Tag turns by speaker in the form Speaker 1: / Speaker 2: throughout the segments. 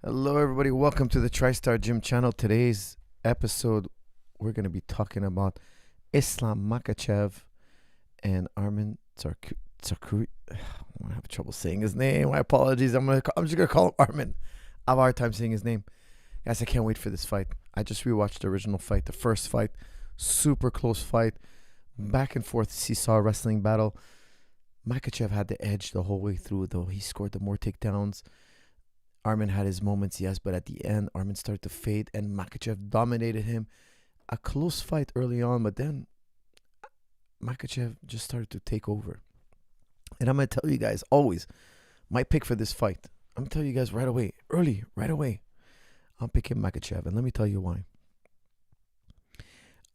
Speaker 1: Hello, everybody. Welcome to the TriStar Gym channel. Today's episode, we're going to be talking about Islam Makhachev and Arman Tsarukyan. I have trouble saying his name. My apologies. I'm just gonna call him Arman. I have a hard time saying his name. Guys, I can't wait for this fight. I just rewatched the original fight, the first fight, super close fight, back and forth seesaw wrestling battle. Makhachev had the edge the whole way through, though. He scored the more takedowns. Arman had his moments, yes, but at the end, Arman started to fade, and Makhachev dominated him. A close fight early on, but then Makhachev just started to take over. And I'm going to tell you guys, always, my pick for this fight. I'm going to tell you guys right away, right away. I'm picking Makhachev, and let me tell you why.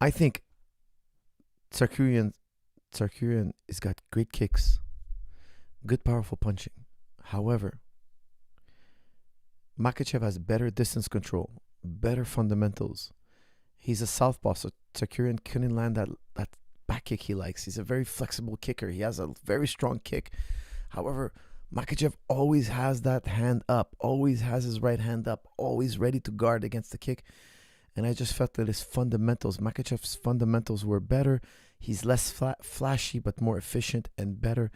Speaker 1: I think Tsarukyan has got great kicks, good powerful punching. However, Makhachev has better distance control, better fundamentals. He's a southpaw, so Tsarukyan couldn't land that back kick he likes. He's a very flexible kicker. He has a very strong kick. However, Makhachev always has that hand up, always has his right hand up, always ready to guard against the kick. And I just felt that his fundamentals, Makhachev's fundamentals were better. He's less flashy, but more efficient and better.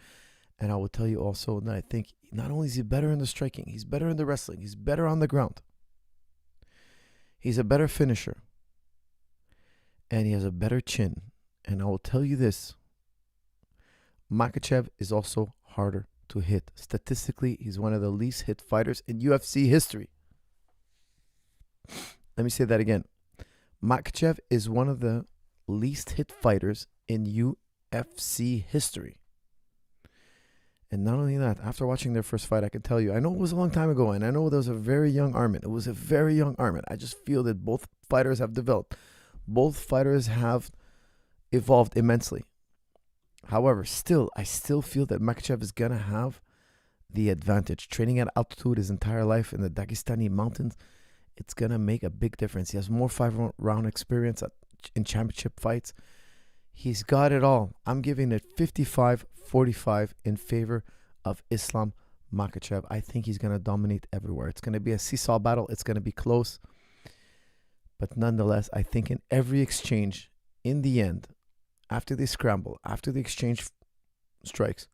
Speaker 1: And I will tell you also that I think not only is he better in the striking, he's better in the wrestling. He's better on the ground. He's a better finisher. And he has a better chin. And I will tell you this. Makhachev is also harder to hit. Statistically, he's one of the least hit fighters in UFC history. Let me say that again. Makhachev is one of the least hit fighters in UFC history. And not only that, after watching their first fight, I can tell you, I know it was a long time ago, and I know there was a very young Arman. It was a very young Arman. I just feel that both fighters have developed. Both fighters have evolved immensely. However, I still feel that Makhachev is going to have the advantage. Training at altitude his entire life in the Dagestani mountains, it's going to make a big difference. He has more 5-round experience in championship fights. He's got it all. I'm giving it 55-45 in favor of Islam Makhachev. I think he's going to dominate everywhere. It's going to be a seesaw battle. It's going to be close. But nonetheless, I think in every exchange, in the end, after they scramble, after the exchange strikes,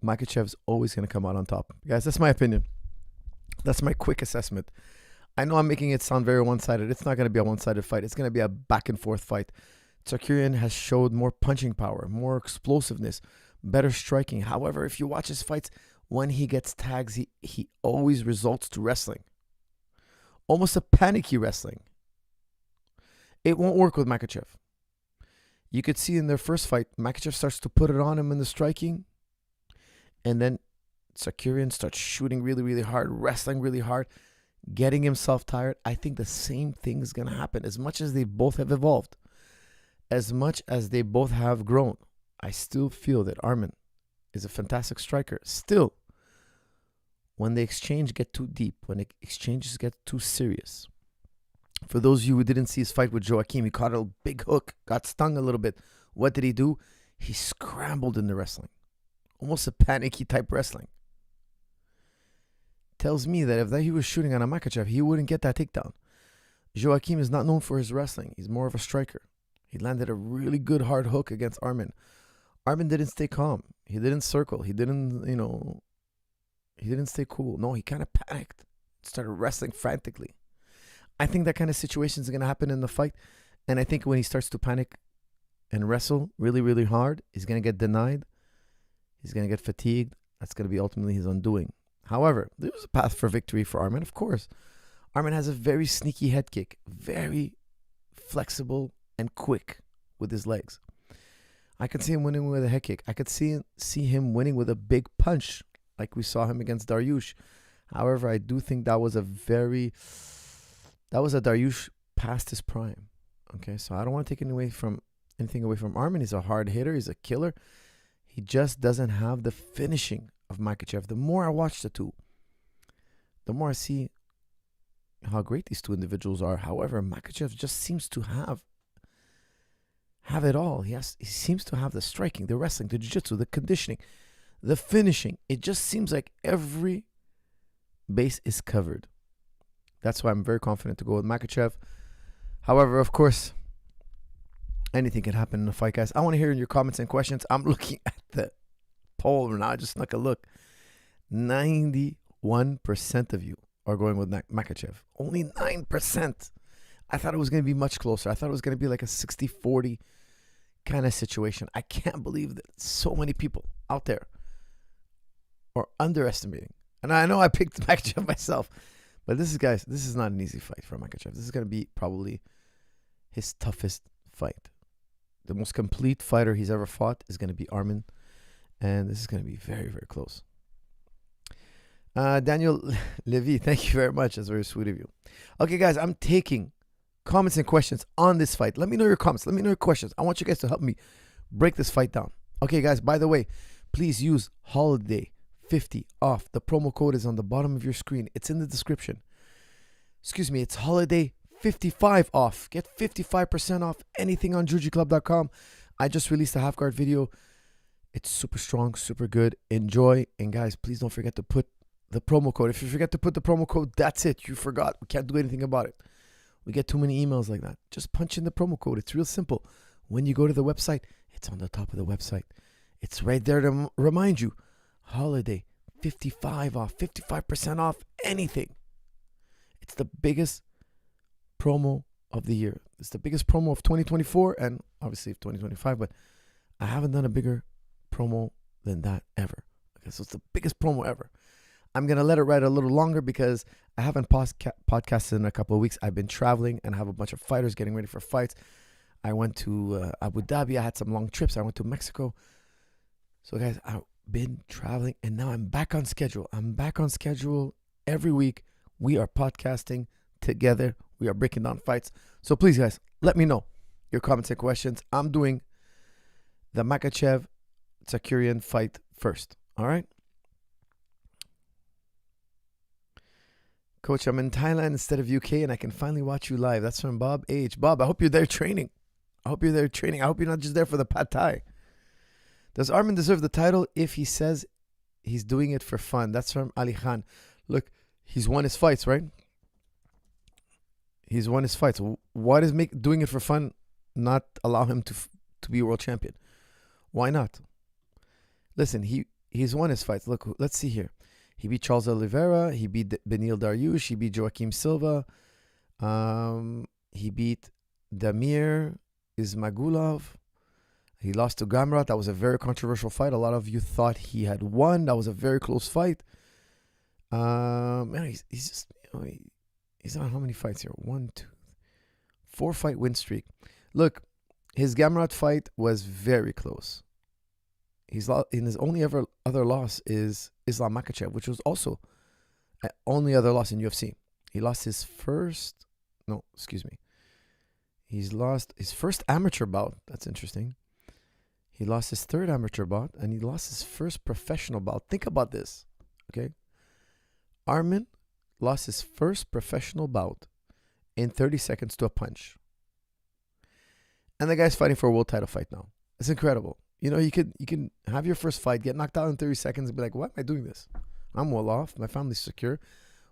Speaker 1: Makhachev's always going to come out on top. Guys, that's my opinion. That's my quick assessment. I know I'm making it sound very one-sided. It's not going to be a one-sided fight. It's going to be a back-and-forth fight. Tsarukyan has showed more punching power, more explosiveness, better striking. However, if you watch his fights, when he gets tags, he always results to wrestling. Almost a panicky wrestling. It won't work with Makhachev. You could see in their first fight, Makhachev starts to put it on him in the striking. And then Tsarukyan starts shooting really, really hard, wrestling really hard, getting himself tired. I think the same thing is going to happen. As much as they both have evolved, as much as they both have grown, I still feel that Arman is a fantastic striker. Still, when the exchange get too deep, when the exchanges get too serious. For those of you who didn't see his fight with Joachim, he caught a big hook, got stung a little bit. What did he do? He scrambled in the wrestling. Almost a panicky type wrestling. Tells me that if he was shooting on a Makhachev, he wouldn't get that takedown. Joachim is not known for his wrestling. He's more of a striker. He landed a really good hard hook against Arman. Arman didn't stay calm. He didn't circle. He didn't, he didn't stay cool. No, he kind of panicked. Started wrestling frantically. I think that kind of situation is going to happen in the fight. And I think when he starts to panic and wrestle really, really hard, he's going to get denied. He's going to get fatigued. That's going to be ultimately his undoing. However, there was a path for victory for Arman, of course. Arman has a very sneaky head kick. Very flexible and quick with his legs. I could see him winning with a head kick. I could see him winning with a big punch, like we saw him against Dariush. However, I do think that was a Dariush past his prime. Okay, so I don't want to take anything away from Arman. He's a hard hitter. He's a killer. He just doesn't have the finishing of Makhachev. The more I watch the two, the more I see how great these two individuals are. However, Makhachev just seems to have it all. He seems to have the striking, the wrestling, the jiu-jitsu, the conditioning, the finishing. It just seems like every base is covered. That's why I'm very confident to go with Makhachev. However, of course, anything can happen in a fight, guys. I want to hear your comments and questions. I'm looking at the poll now. I just snuck a look. 91% of you are going with Makhachev. Only 9%. I thought it was going to be much closer. I thought it was going to be like a 60-40 kind of situation. I can't believe that so many people out there are underestimating. And I know I picked Makhachev myself. But this is not an easy fight for Makhachev. This is going to be probably his toughest fight. The most complete fighter he's ever fought is going to be Arman. And this is going to be very, very close. Daniel Levy, thank you very much. That's very sweet of you. Okay, guys, I'm taking comments and questions on this fight. Let me know your comments. Let me know your questions. I want you guys to help me break this fight down. Okay, guys, by the way, please use Holiday 50 off. The promo code is on the bottom of your screen. It's in the description. Excuse me, it's Holiday 55 off. Get 55% off anything on jujiclub.com. I just released a half guard video. It's super strong, super good. Enjoy. And guys, please don't forget to put the promo code. If you forget to put the promo code, that's it. You forgot. We can't do anything about it. We get too many emails like that. Just punch in the promo code. It's real simple. When you go to the website, it's on the top of the website. It's right there to remind you. Holiday 55 off, 55% off anything. It's the biggest promo of the year. It's the biggest promo of 2024 and obviously of 2025, but I haven't done a bigger promo than that ever. Okay, so it's the biggest promo ever. I'm going to let it ride a little longer because I haven't podcasted in a couple of weeks. I've been traveling and I have a bunch of fighters getting ready for fights. I went to Abu Dhabi. I had some long trips. I went to Mexico. So guys, I've been traveling and now I'm back on schedule. I'm back on schedule every week. We are podcasting together. We are breaking down fights. So please, guys, let me know your comments and questions. I'm doing the Makhachev Tsarukyan fight first. All right? Coach, I'm in Thailand instead of UK and I can finally watch you live. That's from Bob H. Bob, I hope you're there training. I hope you're not just there for the pad thai. Does Arman deserve the title if he says he's doing it for fun? That's from Ali Khan. Look, he's won his fights, right? He's won his fights. Why does doing it for fun not allow him to be world champion? Why not? Listen, he's won his fights. Look, let's see here. He beat Charles Oliveira. He beat Benil Dariush. He beat Joaquim Silva. He beat Damir Ismagulov. He lost to Gamrot. That was a very controversial fight. A lot of you thought he had won. That was a very close fight. Man, he's just, he's on how many fights here? 1, 2, 4 fight win streak. Look, his Gamrot fight was very close. He's in his only other loss is Islam Makhachev, which was also only other loss in UFC. He lost his first. No, excuse me. He's lost his first amateur bout. That's interesting. He lost his third amateur bout, and he lost his first professional bout. Think about this, okay? Arman lost his first professional bout in 30 seconds to a punch. And the guy's fighting for a world title fight now. It's incredible. You know, you can have your first fight, get knocked out in 30 seconds, and be like, why am I doing this? I'm well off. My family's secure.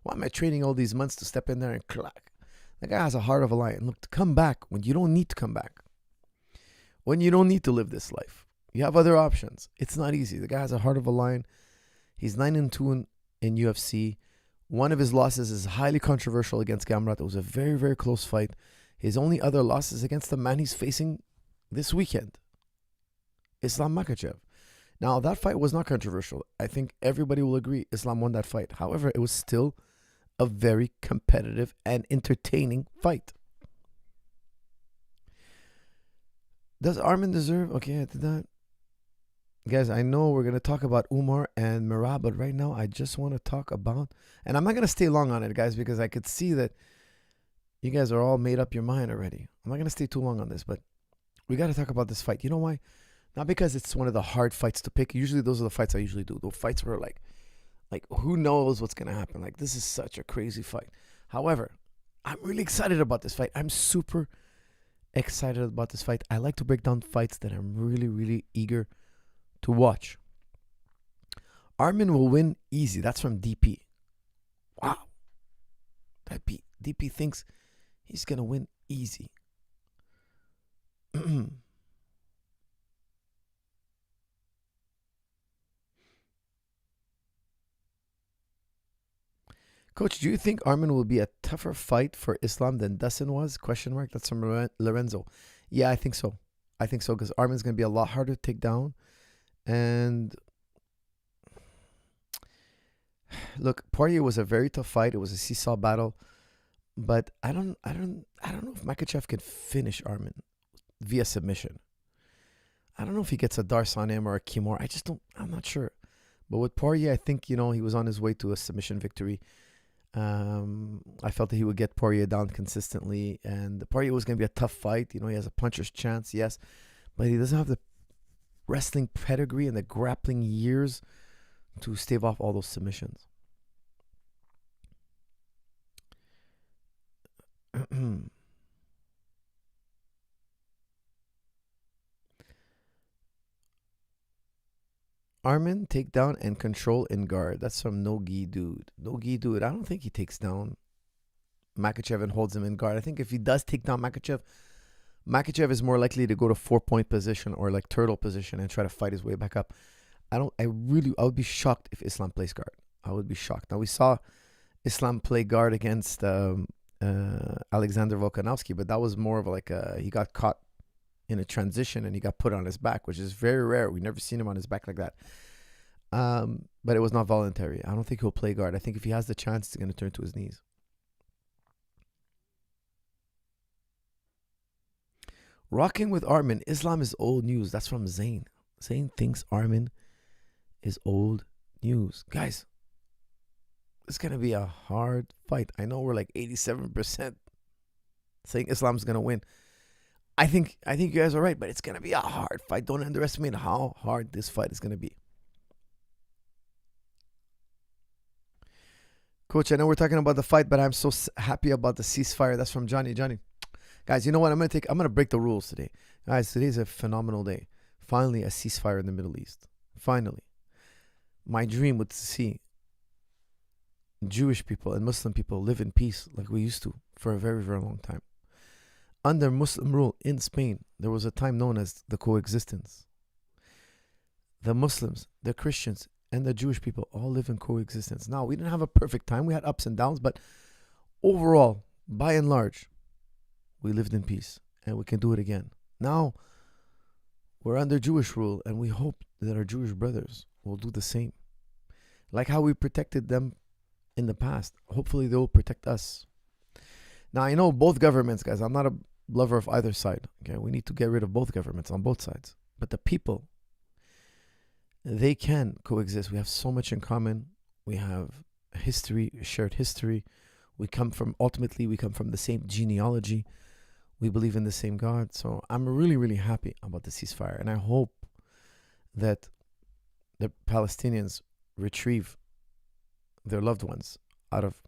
Speaker 1: Why am I training all these months to step in there and clack? The guy has a heart of a lion. Look, to come back when you don't need to come back. When you don't need to live this life. You have other options. It's not easy. The guy has a heart of a lion. He's 9-2 in UFC. One of his losses is highly controversial against Gamrot. It was a very, very close fight. His only other loss is against the man he's facing this weekend, Islam Makhachev. Now, that fight was not controversial. I think everybody will agree Islam won that fight. However, it was still a very competitive and entertaining fight. Does Arman deserve? Okay, I did that. Guys, I know we're going to talk about Umar and Merab, but right now I just want to talk about, and I'm not going to stay long on it, guys, because I could see that you guys are all made up your mind already. I'm not going to stay too long on this, but we got to talk about this fight. You know why? Not because it's one of the hard fights to pick. Usually those are the fights I usually do. Those fights where like who knows what's going to happen? Like, this is such a crazy fight. However, I'm really excited about this fight. I'm super excited about this fight. I like to break down fights that I'm really, really eager to watch. Arman will win easy. That's from DP. Wow. That DP thinks he's going to win easy. Coach, do you think Arman will be a tougher fight for Islam than Dustin was? Question mark. That's from Lorenzo. Yeah, I think so. I think so because Arman's going to be a lot harder to take down. And look, Poirier was a very tough fight. It was a seesaw battle. But I don't know if Makhachev can finish Arman via submission. I don't know if he gets a Dars on him or a Kimura. I'm not sure. But with Poirier, I think, he was on his way to a submission victory. I felt that he would get Poirier down consistently. And Poirier was going to be a tough fight. He has a puncher's chance, yes. But he doesn't have the wrestling pedigree and the grappling years to stave off all those submissions. Arman, take down and control in guard. That's from No-Gi Dude. No-Gi Dude, I don't think he takes down Makhachev and holds him in guard. I think if he does take down Makhachev is more likely to go to 4-point position or like turtle position and try to fight his way back up. I would be shocked if Islam plays guard. I would be shocked. Now we saw Islam play guard against Alexander Volkanovski, but that was more of like he got caught in a transition and he got put on his back, which is very rare. We've never seen him on his back like that. But it was not voluntary. I don't think he'll play guard. I think if he has the chance, he's going to turn to his knees. Rocking with Arman. Islam is old news. That's from Zayn. Zayn thinks Arman is old news. Guys, it's going to be a hard fight. I know we're like 87% saying Islam's going to win. I think you guys are right, but it's going to be a hard fight. Don't underestimate how hard this fight is going to be. Coach, I know we're talking about the fight, but I'm so happy about the ceasefire. That's from Johnny. Johnny, guys, you know what? I'm going to break the rules today. Guys, today's a phenomenal day. Finally, a ceasefire in the Middle East. Finally. My dream was to see Jewish people and Muslim people live in peace like we used to for a very, very long time. Under Muslim rule in Spain, there was a time known as the coexistence. The Muslims, the Christians, and the Jewish people all live in coexistence. Now, we didn't have a perfect time. We had ups and downs, but overall, by and large, we lived in peace, and we can do it again. Now, we're under Jewish rule, and we hope that our Jewish brothers will do the same. Like how we protected them in the past. Hopefully, they will protect us. Now, I know both governments, guys. I'm not a lover of either side. Okay, we need to get rid of both governments on both sides. But the people, they can coexist. We have so much in common. We have history, shared history. We come from the same genealogy. We believe in the same God. So I'm really, really happy about the ceasefire. And I hope that the Palestinians retrieve their loved ones out of,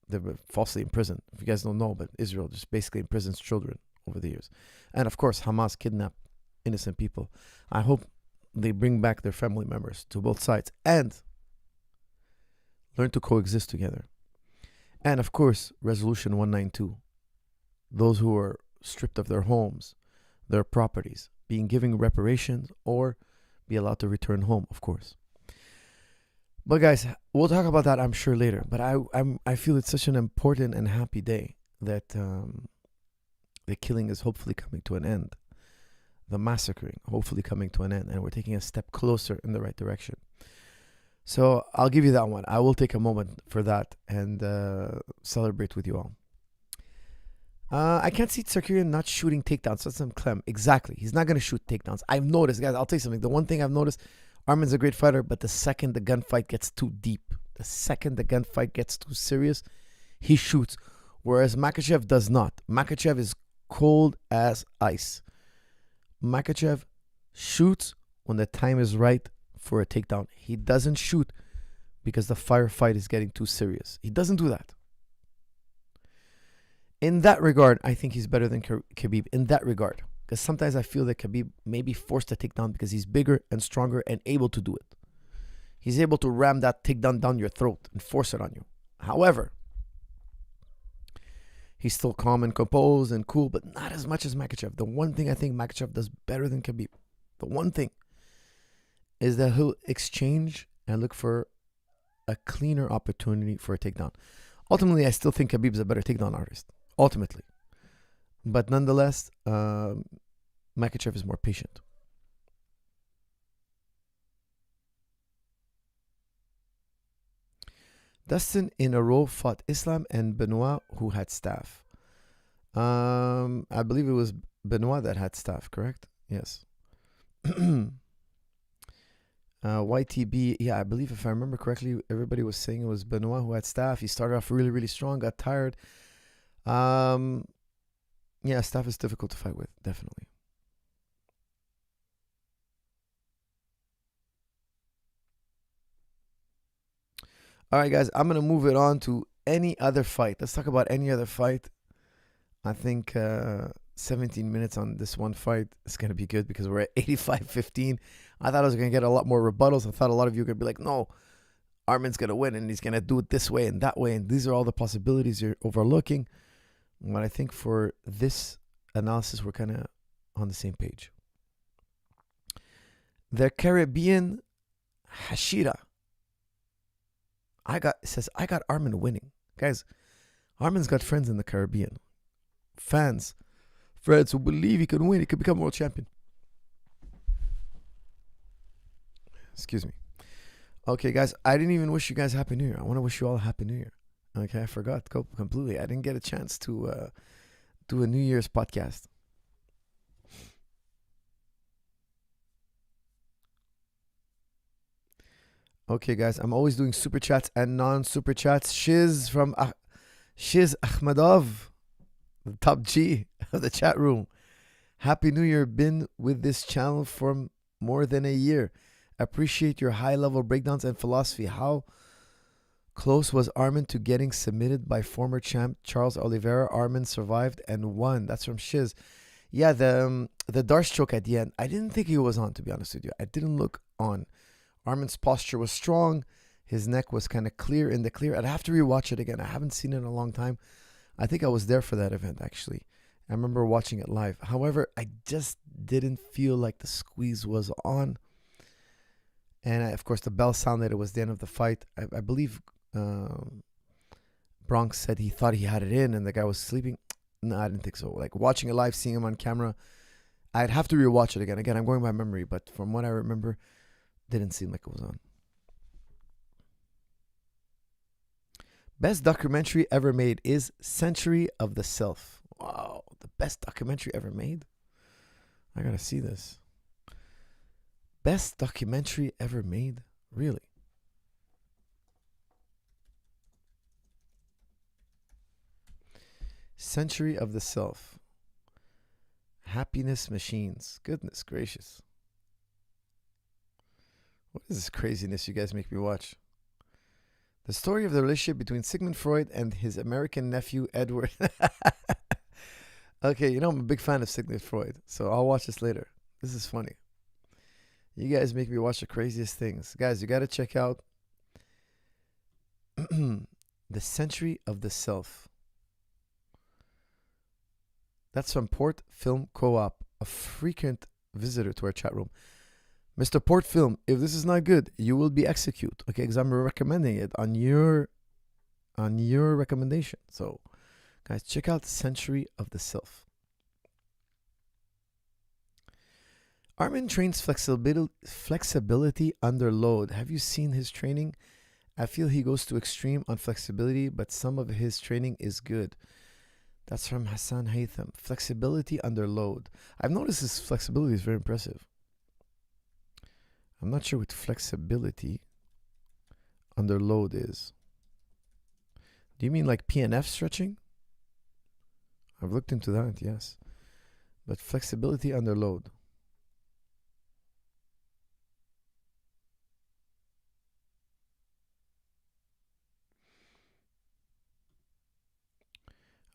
Speaker 1: they were falsely imprisoned. If you guys don't know, but Israel just basically imprisons children over the years. And of course, Hamas kidnapped innocent people. I hope they bring back their family members to both sides and learn to coexist together. And of course, Resolution 192. Those who are stripped of their homes, their properties, being given reparations or be allowed to return home, of course. But guys, we'll talk about that, I'm sure, later. But I feel it's such an important and happy day that the killing is hopefully coming to an end. The massacring hopefully coming to an end. And we're taking a step closer in the right direction. So I'll give you that one. I will take a moment for that and celebrate with you all. I can't see Tsarukyan not shooting takedowns. That's some Clem. Exactly. He's not going to shoot takedowns. I've noticed, guys, I'll tell you something. The one thing I've noticed, Arman's a great fighter, but the second the gunfight gets too deep, the second the gunfight gets too serious, he shoots. Whereas Makhachev does not. Makhachev is cold as ice. Makhachev shoots when the time is right for a takedown. He doesn't shoot because the firefight is getting too serious. He doesn't do that. In that regard, I think he's better than Khabib. In that regard. Because sometimes I feel that Khabib may be forced to take down because he's bigger and stronger and able to do it. He's able to ram that takedown down your throat and force it on you. However, He's still calm and composed and cool, but not as much as Makhachev. The one thing I think Makhachev does better than Khabib, the one thing, is that he'll exchange and look for a cleaner opportunity for a takedown. Ultimately, I still think Khabib's a better takedown artist. Ultimately. But nonetheless, Makhachev is more patient. Dustin in a row fought Islam and Benoit, who had staff. I believe it was Benoit that had staff, correct? Yes. YTB, yeah, I believe if I remember correctly, everybody was saying it was Benoit who had staff. He started off really, really strong, got tired. Yeah, staff is difficult to fight with, definitely. All right, guys, I'm going to move it on to any other fight. Let's talk about any other fight. I think 17 minutes on this one fight is going to be good because we're at 85-15. I thought I was going to get a lot more rebuttals. I thought a lot of you were going to be like, no, Arman's going to win and he's going to do it this way and that way. And these are all the possibilities you're overlooking. But I think for this analysis, we're kind of on the same page. The Caribbean Hashira. I got Arman winning. Guys, Arman's got friends in the Caribbean. Friends who believe he could win. He could become world champion. Excuse me. Okay, guys, I didn't even wish you guys Happy New Year. I want to wish you all a Happy New Year. Okay, I forgot completely. I didn't get a chance to do a New Year's podcast. Okay, guys, I'm always doing super chats and non-super chats. Shiz Ahmedov, the top G of the chat room. Happy New Year. Been with this channel for more than a year. Appreciate your high-level breakdowns and philosophy. How close was Arman to getting submitted by former champ Charles Oliveira? Arman survived and won. That's from Shiz. Yeah, the Darce choke at the end. I didn't think he was on, to be honest with you. I didn't look on. Arman's posture was strong. His neck was kind of clear in the clear. I'd have to rewatch it again. I haven't seen it in a long time. I think I was there for that event, actually. I remember watching it live. However, I just didn't feel like the squeeze was on. And of course, the bell sounded. It was the end of the fight. I believe Bronx said he thought he had it in and the guy was sleeping. No, I didn't think so. Like watching it live, seeing him on camera, I'd have to rewatch it again. Again, I'm going by memory, but from what I remember, didn't seem like it was on. Best documentary ever made is Century of the Self. Wow, the best documentary ever made? I gotta see this. Best documentary ever made? Really? Century of the Self. Happiness Machines. Goodness gracious. What is this craziness you guys make me watch? The story of the relationship between Sigmund Freud and his American nephew, Edward. Okay, you know I'm a big fan of Sigmund Freud, so I'll watch this later. This is funny. You guys make me watch the craziest things. Guys, you got to check out The Century of the Self. That's from Port Film Co-op, a frequent visitor to our chat room. Mr. Port Film, if this is not good, you will be executed. Okay, because I'm recommending it on your recommendation. So, guys, check out Century of the Self. Arman trains flexibility under load. Have you seen his training? I feel he goes to extreme on flexibility, but some of his training is good. That's from Hassan Haytham. Flexibility under load. I've noticed his flexibility is very impressive. I'm not sure what flexibility under load is. Do you mean like PNF stretching? I've looked into that, yes. But flexibility under load.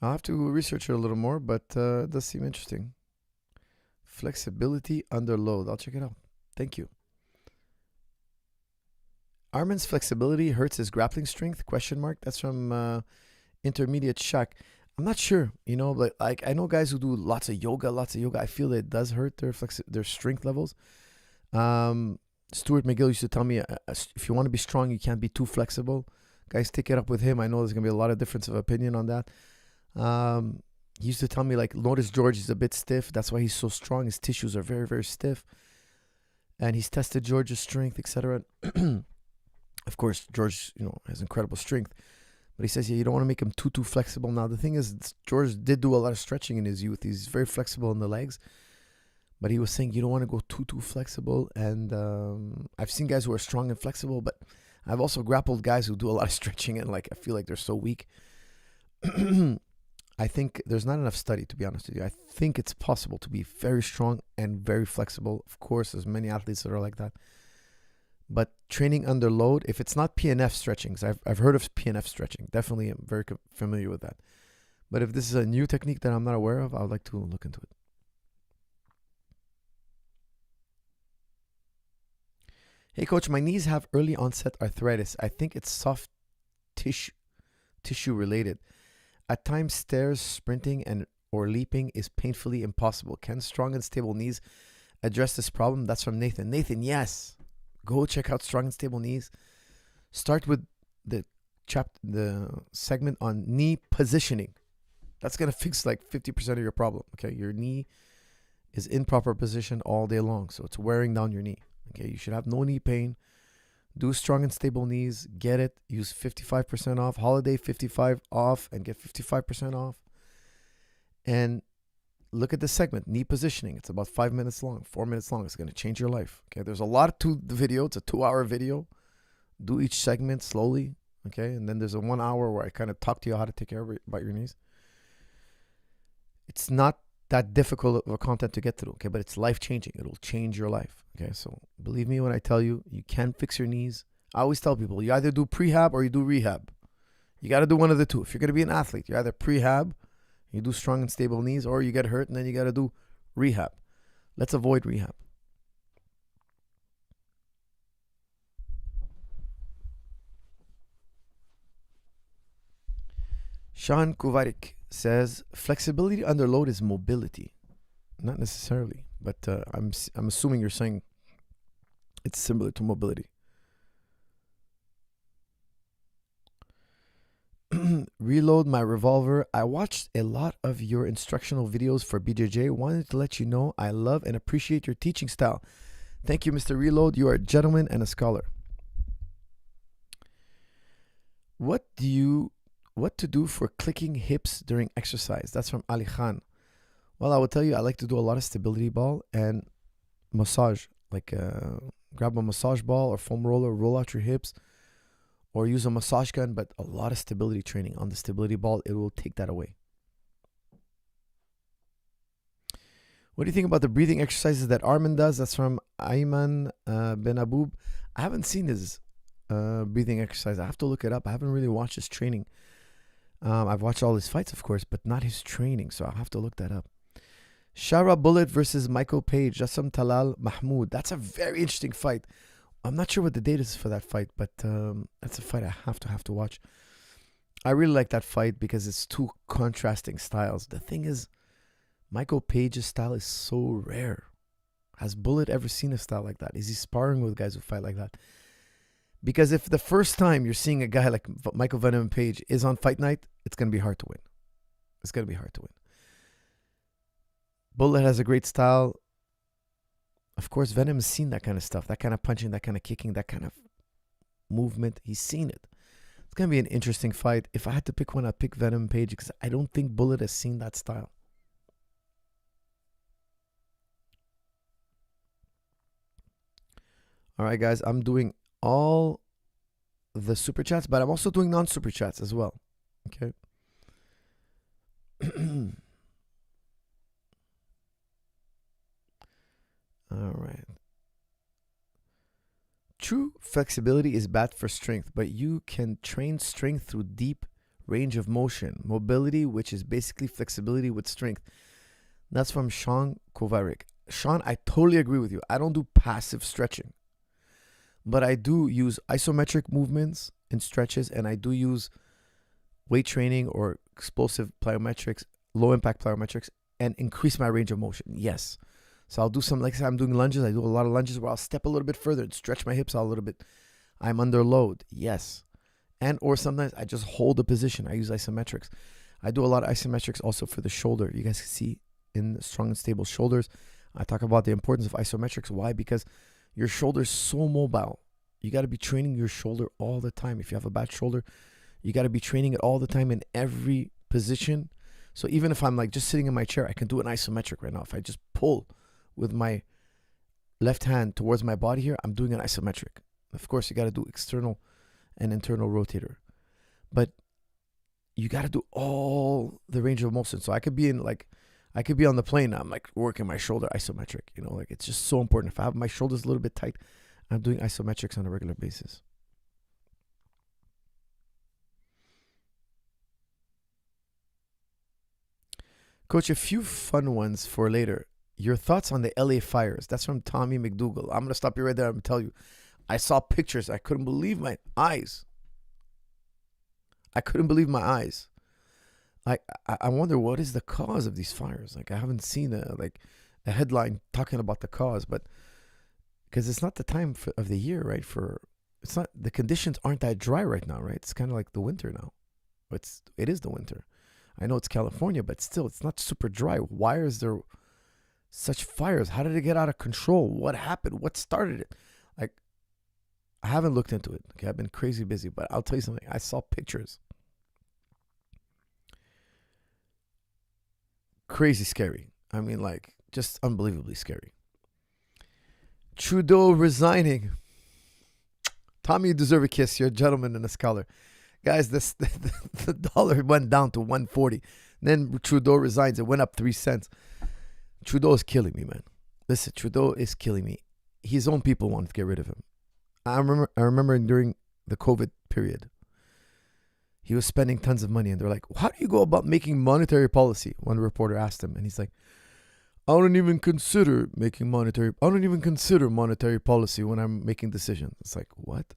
Speaker 1: I'll have to research it a little more, but it does seem interesting. Flexibility under load. I'll check it out. Thank you. Arman's flexibility hurts his grappling strength? ? That's from Intermediate Shack. I'm not sure, but like I know guys who do lots of yoga. I feel that it does hurt their strength levels. Stuart McGill used to tell me, if you want to be strong, you can't be too flexible. Guys, take it up with him. I know there's gonna be a lot of difference of opinion on that. He used to tell me, like, notice George is a bit stiff. That's why he's so strong. His tissues are very, very stiff. And he's tested George's strength, etc. Of course, George, has incredible strength. But he says, you don't want to make him too flexible. Now, the thing is, George did do a lot of stretching in his youth. He's very flexible in the legs. But he was saying you don't want to go too flexible. And I've seen guys who are strong and flexible, but I've also grappled guys who do a lot of stretching and I feel like they're so weak. I think there's not enough study, to be honest with you. I think it's possible to be very strong and very flexible. Of course, there's many athletes that are like that. But training under load, if it's not PNF stretching, I've heard of PNF stretching. Definitely I'm very familiar with that. But if this is a new technique that I'm not aware of, I would like to look into it. Hey, coach, my knees have early onset arthritis. I think it's soft tissue related. At times, stairs, sprinting, or leaping is painfully impossible. Can strong and stable knees address this problem? That's from Nathan. Nathan, yes. Go check out Strong and Stable Knees. Start with the segment on knee positioning. That's going to fix like 50% of your problem. Okay, your knee is in proper position all day long, so it's wearing down your knee. Okay, you should have no knee pain. Do Strong and Stable Knees. Get it. Use 55% off. Holiday 55 off and get 55% off. And look at this segment, knee positioning. It's about 5 minutes long, 4 minutes long. It's going to change your life. Okay, there's a lot to the video. It's a 2-hour video. Do each segment slowly. Okay, and then there's a 1 hour where I kind of talk to you how to take care about your knees. It's not that difficult of a content to get through, okay, but it's life-changing. It'll change your life, okay? So believe me when I tell you, you can fix your knees. I always tell people, you either do prehab or you do rehab. You got to do one of the two. If you're going to be an athlete, you either prehab, you do strong and stable knees, or you get hurt and then you got to do rehab. Let's avoid rehab. Sean Kuvarik says, flexibility under load is mobility. Not necessarily, but I'm assuming you're saying it's similar to mobility. Reload my revolver. I watched a lot of your instructional videos for BJJ. Wanted to let you know I love and appreciate your teaching style. Thank you, Mr. Reload. You are a gentleman and a scholar. What to do for clicking hips during exercise? That's from Ali Khan. Well, I will tell you, I like to do a lot of stability ball and massage. Like grab a massage ball or foam roller, roll out your hips, or use a massage gun, but a lot of stability training on the stability ball. It will take that away. What do you think about the breathing exercises that Arman does? That's from Ayman Ben Aboub. I haven't seen his breathing exercise. I have to look it up. I haven't really watched his training. I've watched all his fights, of course, but not his training, so I'll have to look that up. Shara Bullet versus Michael Page. That's from Talal Mahmoud. That's a very interesting fight. I'm not sure what the date is for that fight, but that's a fight I have to watch. I really like that fight because it's two contrasting styles. The thing is, Michael Page's style is so rare. Has Bullet ever seen a style like that? Is he sparring with guys who fight like that? Because if the first time you're seeing a guy like Michael Venom Page is on fight night, it's going to be hard to win. It's going to be hard to win. Bullet has a great style. Of course, Venom has seen that kind of stuff, that kind of punching, that kind of kicking, that kind of movement. He's seen it. It's going to be an interesting fight. If I had to pick one, I'd pick Venom Page because I don't think Bullet has seen that style. All right, guys, I'm doing all the super chats, but I'm also doing non-super chats as well. Okay. All right. True flexibility is bad for strength, but you can train strength through deep range of motion, mobility, which is basically flexibility with strength. That's from Sean Kovarik. Sean, I totally agree with you. I don't do passive stretching, but I do use isometric movements and stretches, and I do use weight training or explosive plyometrics, low impact plyometrics, and increase my range of motion? Yes. So I'll do some, like I said, I'm doing lunges. I do a lot of lunges where I'll step a little bit further and stretch my hips out a little bit. I'm under load. Yes. And or sometimes I just hold the position. I use isometrics. I do a lot of isometrics also for the shoulder. You guys can see in Strong and Stable Shoulders, I talk about the importance of isometrics. Why? Because your shoulder is so mobile. You got to be training your shoulder all the time. If you have a bad shoulder, you got to be training it all the time in every position. So even if I'm like just sitting in my chair, I can do an isometric right now. If I just pull with my left hand towards my body here, I'm doing an isometric. Of course, you got to do external and internal rotator. But you got to do all the range of motion. So I could be on the plane. I'm like working my shoulder isometric. You know, like it's just so important. If I have my shoulders a little bit tight, I'm doing isometrics on a regular basis. Coach, a few fun ones for later. Your thoughts on the LA fires. That's from Tommy McDougall. I'm going to stop you right there. I'm going to tell you. I saw pictures. I couldn't believe my eyes. I wonder what is the cause of these fires. Like I haven't seen a headline talking about the cause, but because it's not the time of the year, right? It's not, the conditions aren't that dry right now, right? It's kind of like the winter now. It is the winter. I know it's California, but still, it's not super dry. Why is there such fires? How did it get out of control? What happened? What started it? Like, I haven't looked into it. Okay, I've been crazy busy, but I'll tell you something. I saw pictures. Crazy scary. I mean, like, just unbelievably scary. Trudeau resigning. Tommy, you deserve a kiss. You're a gentleman and a scholar. Guys, the dollar went down to 140. Then Trudeau resigns. It went up 3 cents. Trudeau is killing me, man. Listen, Trudeau is killing me. His own people want to get rid of him. I remember during the COVID period, he was spending tons of money. And they're like, how do you go about making monetary policy? One reporter asked him. And he's like, I don't even consider monetary policy when I'm making decisions. It's like, what?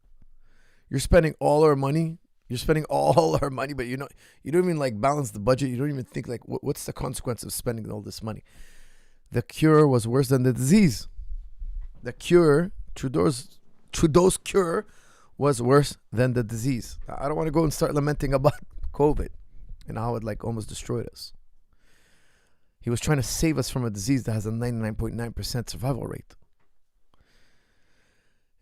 Speaker 1: You're spending all our money? But you don't even like balance the budget. You don't even think like, what's the consequence of spending all this money? The cure was worse than the disease. The cure, Trudeau's cure was worse than the disease. I don't want to go and start lamenting about COVID and how it like almost destroyed us. He was trying to save us from a disease that has a 99.9% survival rate.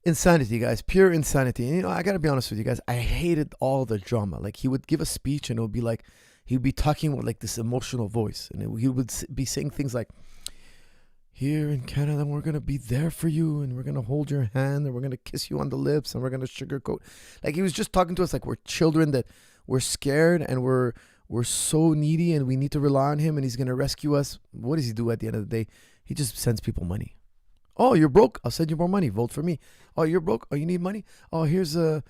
Speaker 1: Insanity, guys. Pure insanity. And, I got to be honest with you guys. I hated all the drama. Like, he would give a speech and it would be like, he would be talking with like this emotional voice. And he would be saying things like, here in Canada, we're going to be there for you. And we're going to hold your hand. And we're going to kiss you on the lips. And we're going to sugarcoat. Like, he was just talking to us like we're children that we're scared and we're so needy and we need to rely on him and he's going to rescue us. What does he do at the end of the day? He just sends people money. Oh, you're broke? I'll send you more money. Vote for me. Oh, you're broke? Oh, you need money? Oh, here's a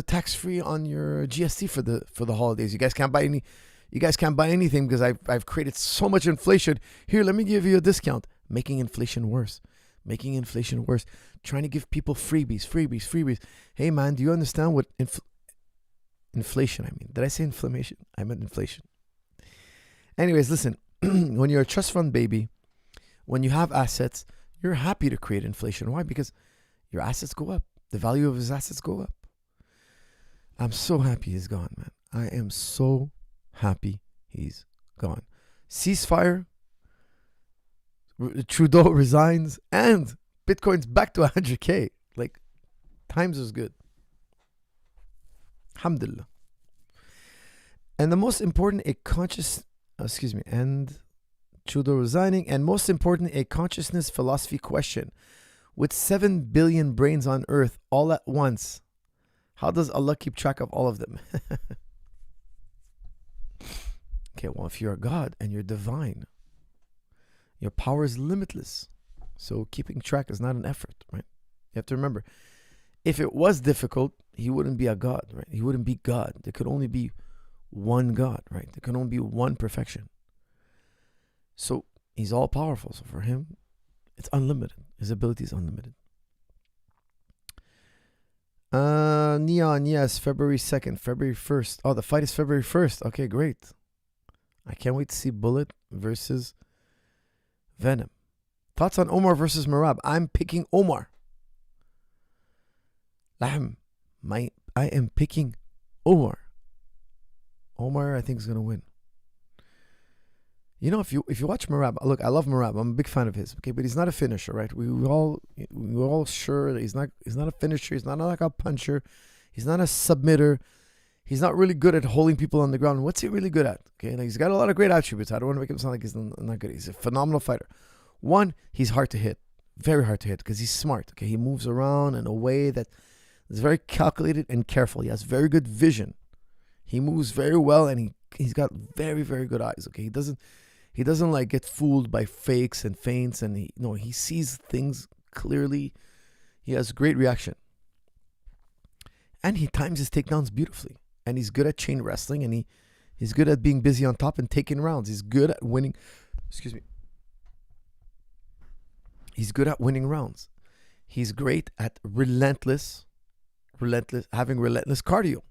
Speaker 1: tax-free on your GST for the holidays. You guys can't buy anything because I've created so much inflation. Here, let me give you a discount. Making inflation worse. Trying to give people freebies. Hey man, do you understand what inflation I mean? Did I say inflammation? I meant inflation. Anyways, listen. When you're a trust fund baby, when you have assets, you're happy to create inflation. Why? Because your assets go up. The value of his assets go up. I'm so happy he's gone, man. I am so happy he's gone. Ceasefire. Trudeau resigns. And Bitcoin's back to 100K. Like, times is good. Alhamdulillah. And the most important, and Trudeau resigning, and most important, a consciousness philosophy question. With 7 billion brains on earth all at once, how does Allah keep track of all of them? Okay, well, if you're a God and you're divine, your power is limitless. So keeping track is not an effort, right? You have to remember, if it was difficult, he wouldn't be a God, right? He wouldn't be God. There could only be one God, right? There can only be one perfection. So he's all powerful. So for him, it's unlimited. His ability is unlimited. Neon, yes, February 2nd, February 1st. Oh, the fight is February 1st. Okay, great. I can't wait to see Bullet versus Venom. Thoughts on Omar versus Merab? I'm picking Omar. Lahm, I am picking Omar. Omar, I think, is gonna win. You know, if you watch Merab, look, I love Merab. I'm a big fan of his. Okay, but he's not a finisher, right? We're all sure that he's not a finisher. He's not like a puncher. He's not a submitter. He's not really good at holding people on the ground. What's he really good at? Okay, like, he's got a lot of great attributes. I don't want to make him sound like he's not good. He's a phenomenal fighter. One, he's hard to hit, very hard to hit, because he's smart. Okay, he moves around in a way that is very calculated and careful. He has very good vision. He moves very well, and he's got very, very good eyes. Okay, he doesn't like get fooled by fakes and feints, and he sees things clearly. He has great reaction, and he times his takedowns beautifully. And he's good at chain wrestling, and he's good at being busy on top and taking rounds. He's good at winning. Excuse me. He's good at winning rounds. He's great at having relentless cardio.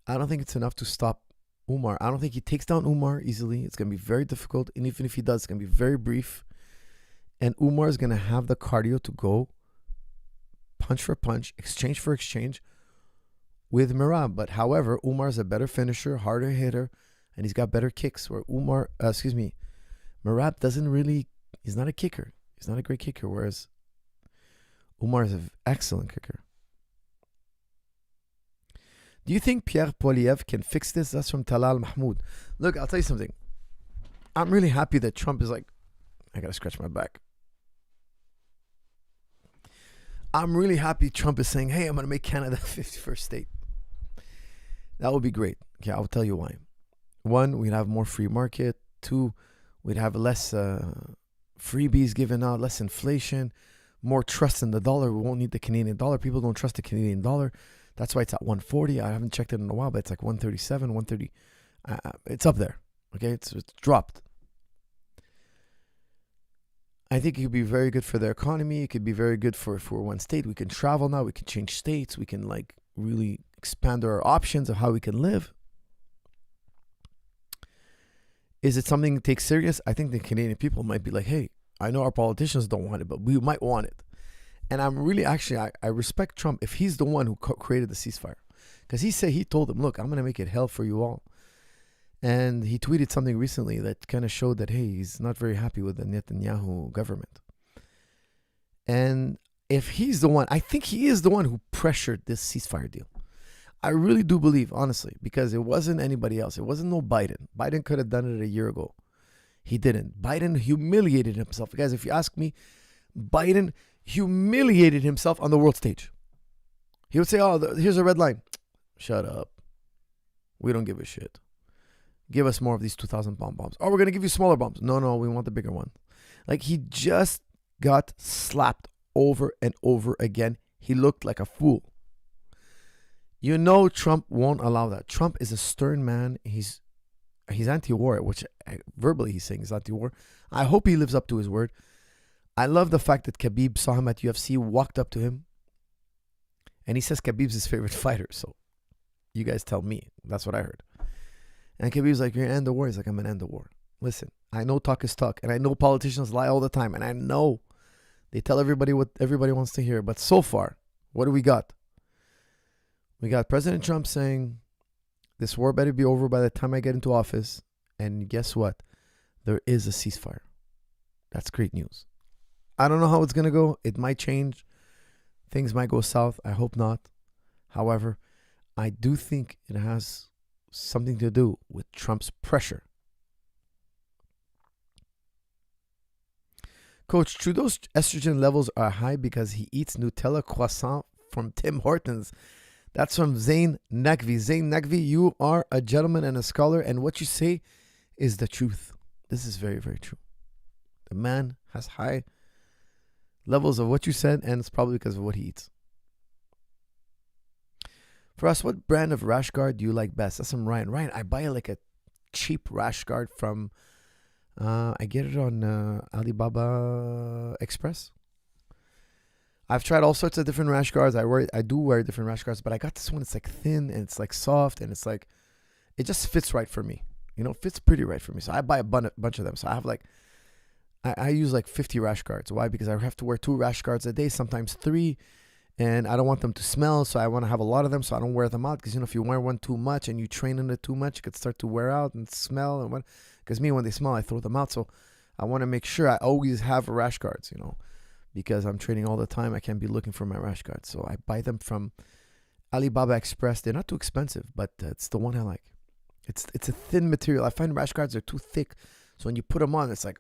Speaker 1: I don't think it's enough to stop Umar. I don't think he takes down Umar easily. It's going to be very difficult. And even if he does, it's going to be very brief. And Umar is going to have the cardio to go punch for punch, exchange for exchange with Merab. But however, Umar is a better finisher, harder hitter, and he's got better kicks. Where Merab doesn't really, he's not a kicker. He's not a great kicker, whereas Umar is an excellent kicker. Do you think Pierre Poilievre can fix this? That's from Talal Mahmoud. Look, I'll tell you something. I'm really happy that Trump is like, I gotta scratch my back. I'm really happy Trump is saying, hey, I'm gonna make Canada 51st state. That would be great. Okay, I'll tell you why. One, we'd have more free market. Two, we'd have less freebies given out, less inflation, more trust in the dollar. We won't need the Canadian dollar. People don't trust the Canadian dollar. That's why it's at 140. I haven't checked it in a while, but it's like 137, 130. It's up there. Okay, it's dropped. I think it could be very good for their economy. It could be very good for one state. We can travel now. We can change states. We can like really expand our options of how we can live. Is it something to take serious? I think the Canadian people might be like, hey, I know our politicians don't want it, but we might want it. And I'm really I respect Trump if he's the one who created the ceasefire. Because he told them, look, I'm going to make it hell for you all. And he tweeted something recently that kind of showed that, hey, he's not very happy with the Netanyahu government. And if he's the one, I think he is the one who pressured this ceasefire deal. I really do believe, honestly, because it wasn't anybody else. It wasn't no Biden. Biden could have done it a year ago. He didn't. Biden humiliated himself. Guys, if you ask me, Biden humiliated himself on the world stage. He would say, oh, here's a red line. Shut up. We don't give a shit. Give us more of these 2,000 pound bombs. Oh, we're going to give you smaller bombs. No, we want the bigger one. Like, he just got slapped over and over again. He looked like a fool. You know Trump won't allow that. Trump is a stern man. He's anti-war, which verbally he's saying he's anti-war. I hope he lives up to his word. I love the fact that Khabib saw him at UFC, walked up to him, and he says Khabib's his favorite fighter. So you guys tell me. That's what I heard. And Khabib's like, you're going to end the war. He's like, I'm going to end the war. Listen, I know talk is talk, and I know politicians lie all the time, and I know they tell everybody what everybody wants to hear. But so far, what do we got? We got President Trump saying, this war better be over by the time I get into office. And guess what? There is a ceasefire. That's great news. I don't know how it's going to go. It might change. Things might go south. I hope not. However, I do think it has something to do with Trump's pressure. Coach, Trudeau's estrogen levels are high because he eats Nutella croissant from Tim Hortons. That's from Zain Naqvi. Zain Naqvi, you are a gentleman and a scholar, and what you say is the truth. This is very, very true. The man has high levels of what you said, and it's probably because of what he eats. For us, what brand of rash guard do you like best? That's from Ryan. Ryan, I buy like a cheap rash guard from, I get it on Alibaba Express. I've tried all sorts of different rash guards. I do wear different rash guards, but I got this one. It's like thin and it's like soft and it's like, it just fits right for me. You know, it fits pretty right for me. So I buy a bunch of them. So I have like, I use like 50 rash guards. Why? Because I have to wear 2 rash guards a day, sometimes 3. And I don't want them to smell, so I want to have a lot of them, so I don't wear them out. Because, you know, if you wear one too much and you train in it too much, it could start to wear out and smell. And because when they smell, I throw them out. So I want to make sure I always have rash guards, you know, because I'm training all the time. I can't be looking for my rash guards. So I buy them from Alibaba Express. They're not too expensive, but it's the one I like. It's a thin material. I find rash guards are too thick. So when you put them on, it's like,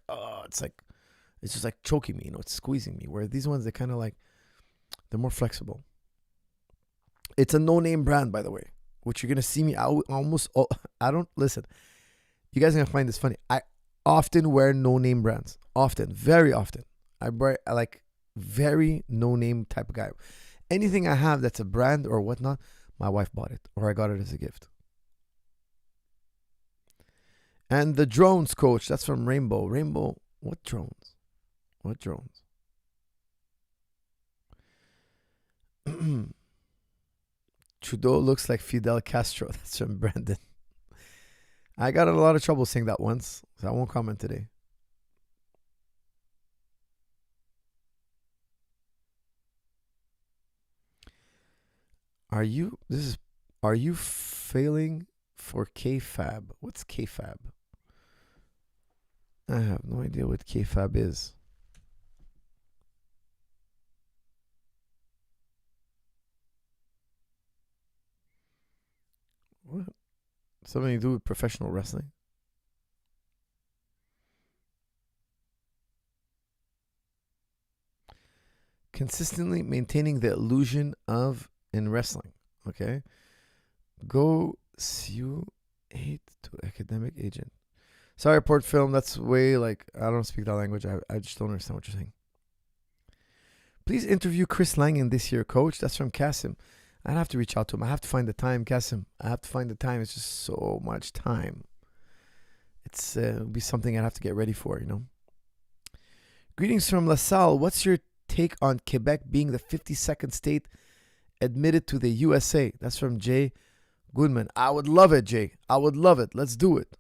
Speaker 1: it's just like choking me, you know, it's squeezing me. Where these ones, they're kind of like, they're more flexible. It's a no-name brand, by the way, which you're going to see me I don't, listen, you guys are going to find this funny. I often wear no-name brands. Often, very often. I like very no-name type of guy. Anything I have that's a brand or whatnot, my wife bought it or I got it as a gift. And the drones, coach, that's from Rainbow. Rainbow, what drones? What drones? Trudeau looks like Fidel Castro. That's from Brandon. I got in a lot of trouble saying that once, so I won't comment today. Are you failing for KFAB? What's KFAB? I have no idea what KFAB is. What? Something to do with professional wrestling? Consistently maintaining the illusion of in wrestling. Okay. Go you 8 to academic agent. Sorry, Port Film. That's way like, I don't speak that language. I just don't understand what you're saying. Please interview Chris Langan this year, coach. That's from Kasim. I'd have to reach out to him. I have to find the time, Kasim. I have to find the time. It's just so much time. It'll be something I'd have to get ready for, you know. Greetings from LaSalle. What's your take on Quebec being the 52nd state admitted to the USA? That's from Jay Goodman. I would love it, Jay. I would love it. Let's do it.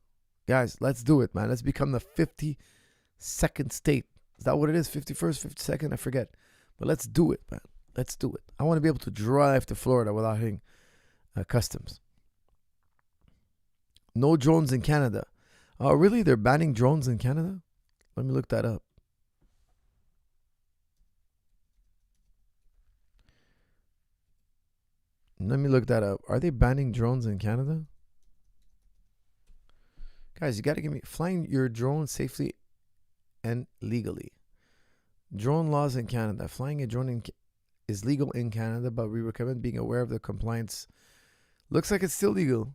Speaker 1: Guys, let's do it, man. Let's become the 52nd state. Is that what it is? 51st, 52nd? I forget. But let's do it, man. Let's do it. I want to be able to drive to Florida without hitting customs. No drones in Canada. Oh, really? They're banning drones in Canada? Let me look that up. Let me look that up. Are they banning drones in Canada? Guys, you got to give me flying your drone safely and legally. Drone laws in Canada. Flying a drone is legal in Canada, but we recommend being aware of the compliance. Looks like it's still legal.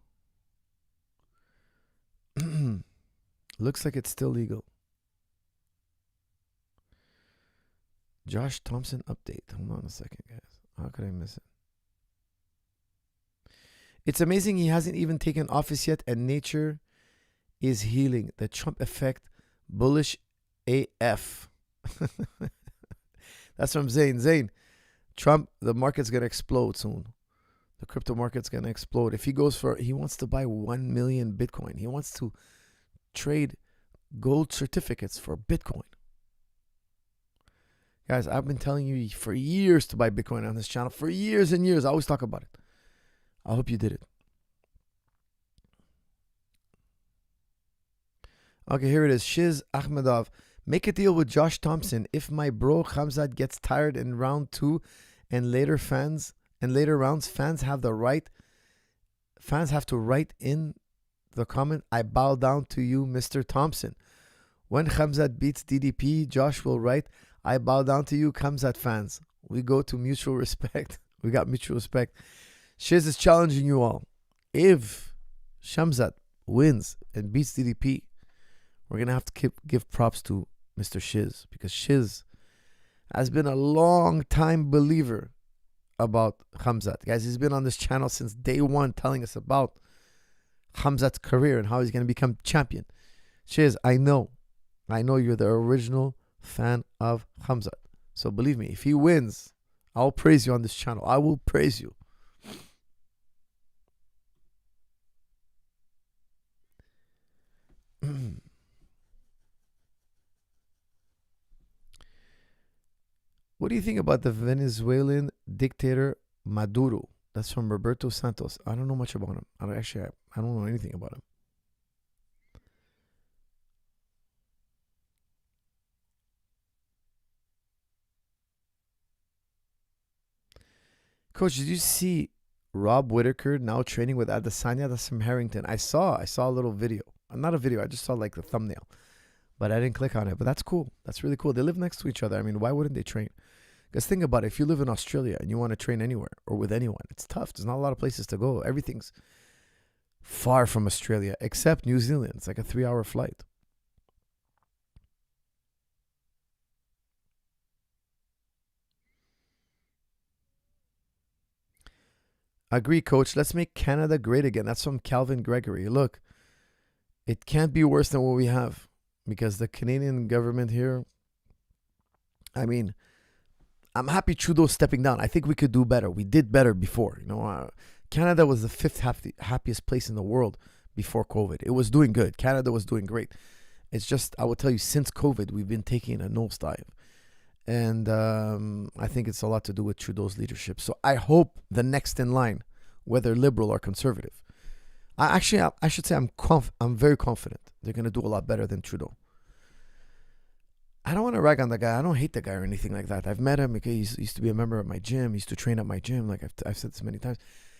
Speaker 1: Looks like it's still legal. Josh Thompson update. Hold on a second, guys. How could I miss it? It's amazing he hasn't even taken office yet, and nature is healing. The Trump effect, bullish AF. That's from Zane. Zane, Trump, the market's going to explode soon. The crypto market's going to explode. If he wants to buy 1 million Bitcoin. He wants to trade gold certificates for Bitcoin. Guys, I've been telling you for years to buy Bitcoin on this channel. For years and years. I always talk about it. I hope you did it. Okay, here it is. Shiz Ahmedov. Make a deal with Josh Thompson. If my bro Khamzat gets tired in round 2 and later rounds, fans have to write in the comment, I bow down to you, Mr. Thompson. When Khamzat beats DDP, Josh will write, I bow down to you, Khamzat fans. We go to mutual respect. We got mutual respect. Shiz is challenging you all. If Khamzat wins and beats DDP, we're going to have to give props to Mr. Shiz, because Shiz has been a long time believer about Khamzat. Guys, he's been on this channel since day one telling us about Khamzat's career and how he's going to become champion. Shiz, I know you're the original fan of Khamzat. So believe me, if he wins, I'll praise you on this channel. I will praise you. What do you think about the Venezuelan dictator Maduro? That's from Roberto Santos. I don't know much about him. I don't know anything about him. Coach, did you see Rob Whitaker now training with Adesanya? That's from Harrington. I saw a little video. Not a video. I just saw like the thumbnail, but I didn't click on it. But that's cool. That's really cool. They live next to each other. I mean, why wouldn't they train? Because think about it. If you live in Australia and you want to train anywhere or with anyone, it's tough. There's not a lot of places to go. Everything's far from Australia except New Zealand. It's like a 3-hour flight. Agree, coach. Let's make Canada great again. That's from Calvin Gregory. Look, it can't be worse than what we have because the Canadian government here, I mean, I'm happy Trudeau's stepping down. I think we could do better. We did better before. Canada was the fifth happiest place in the world before COVID. It was doing good. Canada was doing great. It's just, I will tell you, since COVID, we've been taking a nosedive. And I think it's a lot to do with Trudeau's leadership. So I hope the next in line, whether liberal or conservative, I should say I'm very confident they're going to do a lot better than Trudeau. I don't want to rag on the guy. I don't hate the guy or anything like that. I've met him. Okay, he used to be a member of my gym. He used to train at my gym. Like I've said this many times.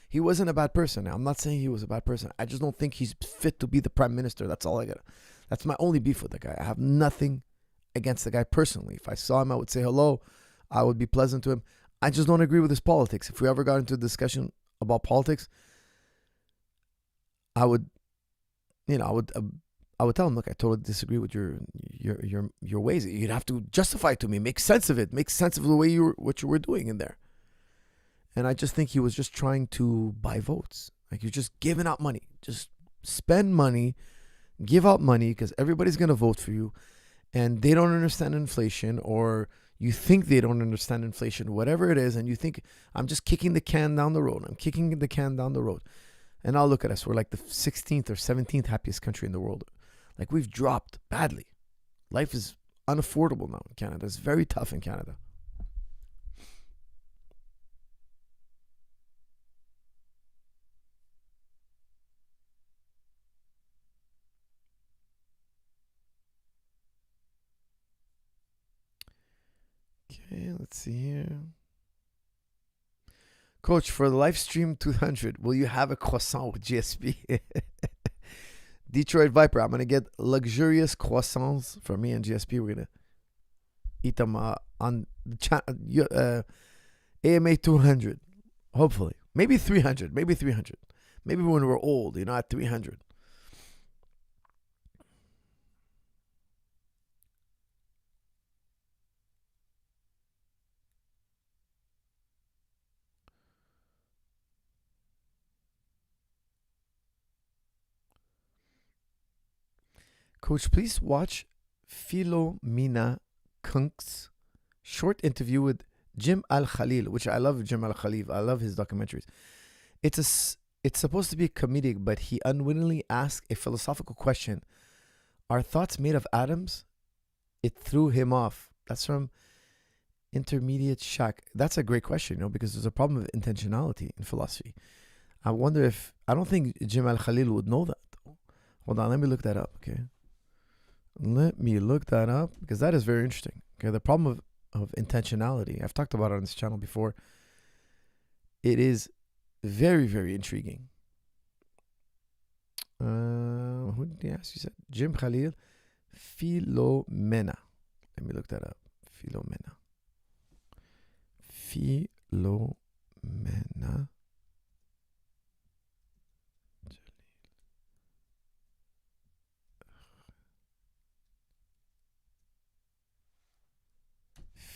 Speaker 1: He wasn't a bad person. Now, I'm not saying he was a bad person. I just don't think he's fit to be the prime minister. That's all I got. That's my only beef with the guy. I have nothing against the guy personally. If I saw him, I would say hello. I would be pleasant to him. I just don't agree with his politics. If we ever got into a discussion about politics, I would tell him, look, I totally disagree with your ways. You'd have to justify it to me, make sense of it, make sense of the way what you were doing in there. And I just think he was just trying to buy votes. Like you're just giving out money. Just spend money, give out money because everybody's gonna vote for you, and they don't understand inflation, or you think they don't understand inflation, whatever it is, and you think I'm just kicking the can down the road. I'm kicking the can down the road. And now look at us. We're like the 16th or 17th happiest country in the world. Like we've dropped badly. Life is unaffordable now in Canada. It's very tough in Canada. Okay, let's see here. Coach, for the live stream 200, will you have a croissant with GSP? Detroit Viper, I'm going to get luxurious croissants for me and GSP. We're going to eat them on the AMA 200. Hopefully. Maybe 300. Maybe 300. Maybe when we're old, at 300. Coach, please watch Philomena Kunk's short interview with Jim Al Khalil, which I love. Jim Al Khalil, I love his documentaries. It's supposed to be comedic, but he unwittingly asked a philosophical question. Are thoughts made of atoms? It threw him off. That's from Intermediate Shack. That's a great question, because there's a problem of intentionality in philosophy. I wonder if I don't think Jim Al Khalil would know that. Hold on, let me look that up. Okay. Let me look that up because that is very interesting. Okay, the problem of intentionality, I've talked about it on this channel before. It is very, very intriguing. Who did he ask? You said Jim Khalil, Philomena. Let me look that up. Philomena. Philomena.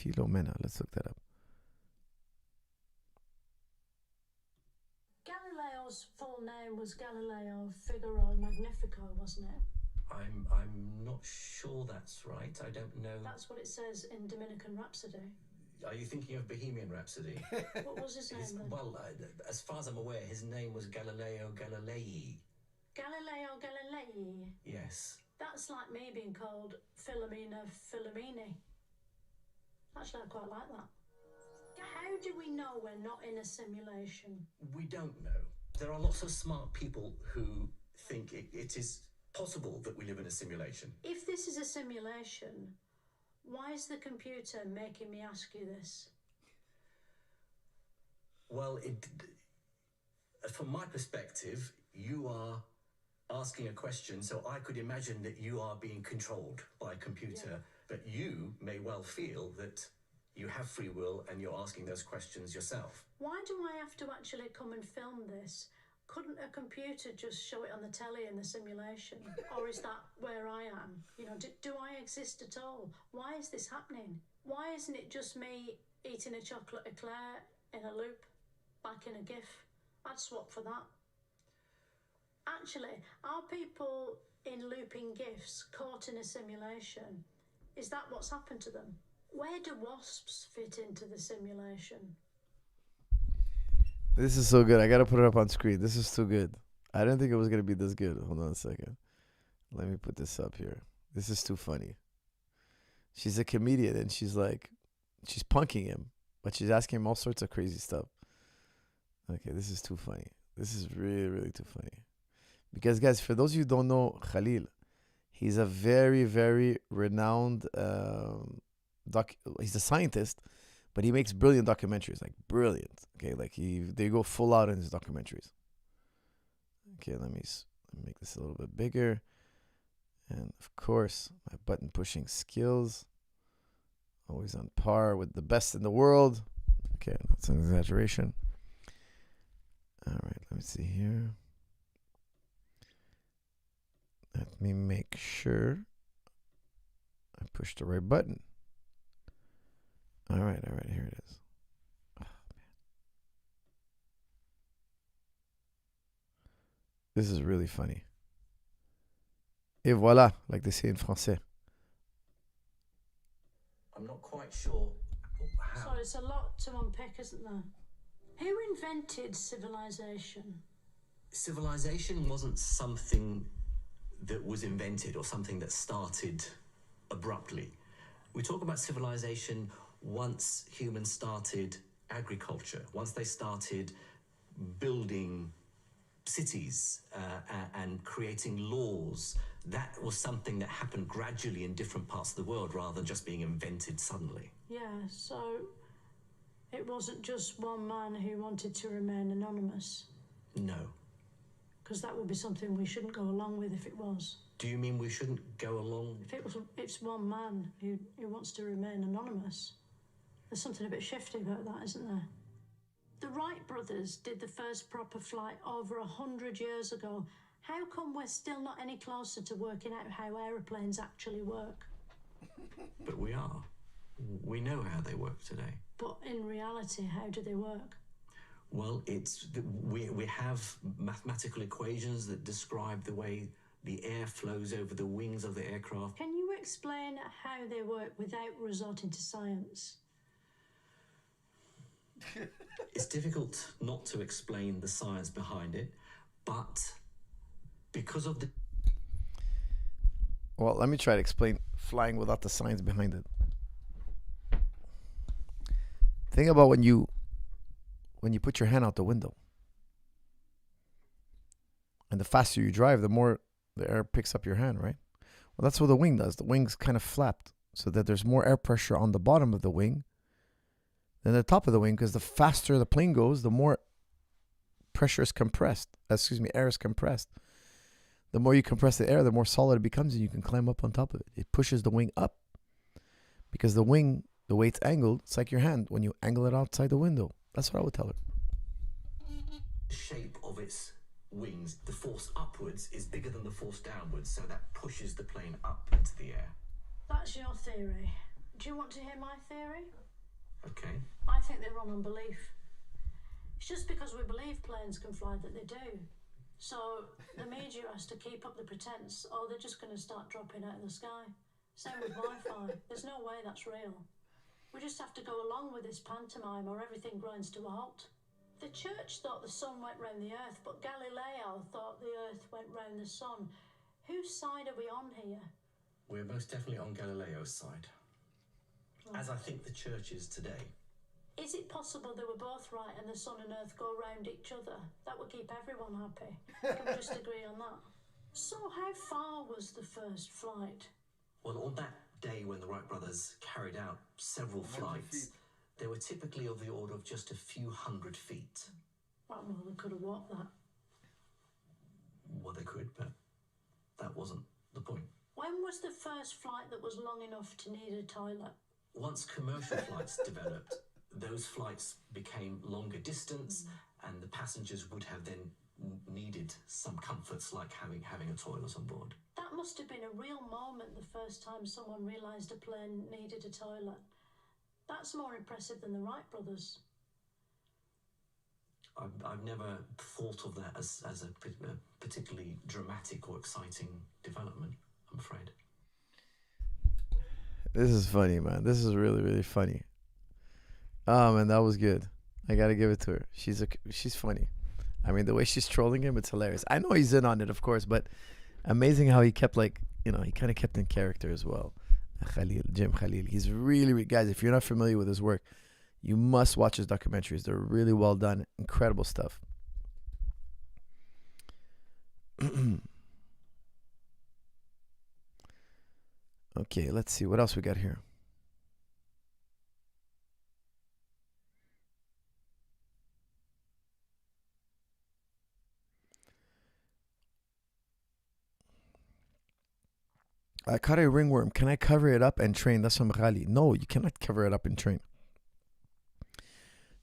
Speaker 1: Philomena. Let's look that up.
Speaker 2: Galileo's full name was Galileo Figaro Magnifico, wasn't it?
Speaker 3: I'm not sure that's right. I don't know.
Speaker 2: That's what it says in Dominican Rhapsody.
Speaker 3: Are you thinking of Bohemian Rhapsody?
Speaker 2: What was his name then?
Speaker 3: Well, as far as I'm aware, his name was Galileo Galilei.
Speaker 2: Galileo Galilei.
Speaker 3: Yes.
Speaker 2: That's like me being called Philomena Philomeni. Actually, I quite like that. How do we know we're not in a simulation?
Speaker 3: We don't know. There are lots of smart people who think it is possible that we live in a simulation.
Speaker 2: If this is a simulation, why is the computer making me ask you this?
Speaker 3: Well, from my perspective, you are asking a question, so I could imagine that you are being controlled by a computer, but you may well feel that you have free will and you're asking those questions yourself.
Speaker 2: Why do I have to actually come and film this? Couldn't a computer just show it on the telly in the simulation? Or is that where I am? You know, do I exist at all? Why is this happening? Why isn't it just me eating a chocolate eclair in a loop, like in a GIF? I'd swap for that. Actually, are people in looping GIFs caught in a simulation? Is that what's happened to them? Where do wasps fit into the simulation?
Speaker 1: This is so good. I gotta put it up on screen. This is too good. I didn't think it was gonna be this good. Hold on a second. Let me put this up here. This is too funny. She's a comedian and she's punking him, but she's asking him all sorts of crazy stuff. Okay, this is too funny. This is really, really too funny. Because, guys, for those of you who don't know Khalil, he's a very, very renowned he's a scientist, but he makes brilliant documentaries, like brilliant. Okay, like they go full out in his documentaries. Okay, let me make this a little bit bigger. And of course, my button pushing skills, always on par with the best in the world. Okay, that's an exaggeration. All right, let me see here. Let me make sure I push the right button. All right, here it is. Oh, man. This is really funny. Et voilà, like they say in français.
Speaker 3: I'm not quite sure how.
Speaker 2: So it's a lot to unpick, isn't there? Who invented civilization?
Speaker 3: Civilization wasn't something that was invented or something that started abruptly. We talk about civilization once humans started agriculture, once they started building cities and creating laws. That was something that happened gradually in different parts of the world rather than just being invented suddenly.
Speaker 2: Yeah, so it wasn't just one man who wanted to remain anonymous.
Speaker 3: No.
Speaker 2: Because that would be something we shouldn't go along with if it was.
Speaker 3: Do you mean we shouldn't go along?
Speaker 2: If it's one man who wants to remain anonymous, there's something a bit shifty about that, isn't there? The Wright brothers did the first proper flight over 100 years ago. How come we're still not any closer to working out how aeroplanes actually work?
Speaker 3: But we are. We know how they work today.
Speaker 2: But in reality, how do they work?
Speaker 3: Well, we have mathematical equations that describe the way the air flows over the wings of the aircraft.
Speaker 2: Can you explain how they work without resorting to science?
Speaker 3: It's difficult not to explain the science behind it, but because of the...
Speaker 1: Well, let me try to explain flying without the science behind it. Think about when you put your hand out the window. And the faster you drive, the more the air picks up your hand, right? Well, that's what the wing does. The wing's kind of flapped so that there's more air pressure on the bottom of the wing than the top of the wing, because the faster the plane goes, the more air is compressed. The more you compress the air, the more solid it becomes, and you can climb up on top of it. It pushes the wing up because the wing, the way it's angled, it's like your hand when you angle it outside the window. That's what I would tell her.
Speaker 3: The shape of its wings, the force upwards is bigger than the force downwards, so that pushes the plane up into the air.
Speaker 2: That's your theory. Do you want to hear my theory?
Speaker 3: Okay.
Speaker 2: I think they run on belief. It's just because we believe planes can fly that they do. So the media has to keep up the pretense, or they're just going to start dropping out of the sky. Same with Wi-Fi. There's no way that's real. We just have to go along with this pantomime or everything grinds to a halt. The church thought the sun went round the earth, but Galileo thought the earth went round the sun. Whose side are we on here?
Speaker 3: We're most definitely on Galileo's side. As I think the church is today.
Speaker 2: Is it possible they were both right and the sun and earth go round each other? That would keep everyone happy. Can we just agree on that? So how far was the first flight?
Speaker 3: Well, on that day when the Wright brothers carried out several flights, they were typically of the order of just a few hundred feet.
Speaker 2: Well, they could have walked that.
Speaker 3: Well, they could, but that wasn't the point.
Speaker 2: When was the first flight that was long enough to need a toilet?
Speaker 3: Once commercial flights developed, those flights became longer distance, and the passengers would have then needed some comforts like having a toilet on board.
Speaker 2: That must have been a real moment the first time someone realised a plane needed a toilet. That's more impressive than the Wright brothers.
Speaker 3: I've never thought of that as a particularly dramatic or exciting development, I'm afraid.
Speaker 1: This is funny, man. This is really, really funny. Oh, man, that was good. I got to give it to her. She's funny. I mean, the way she's trolling him, it's hilarious. I know he's in on it, of course, but amazing how he kept, like, you know, he kind of kept in character as well. Jim Khalil. He's really, guys, if you're not familiar with his work, you must watch his documentaries. They're really well done. Incredible stuff. Okay, let's see. What else we got here? I caught a ringworm. Can I cover it up and train? That's from Ghali. No, you cannot cover it up and train.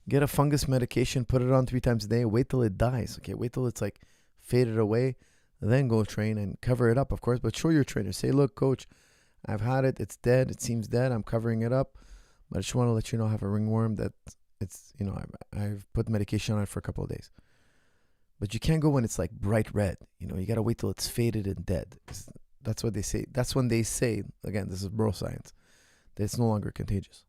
Speaker 1: Get a fungus medication, put it on 3 times a day, wait till it dies. Okay, wait till it's like faded away, then go train and cover it up, of course. But show your trainer. Say, look, coach, I've had it. It's dead. It seems dead. I'm covering it up. But I just want to let you know I have a ringworm that it's, you know, I've put medication on it for a couple of days. But you can't go when it's like bright red. You know, you got to wait till it's faded and dead. That's what they say. That's when they say, again, this is bro science, that it's no longer contagious.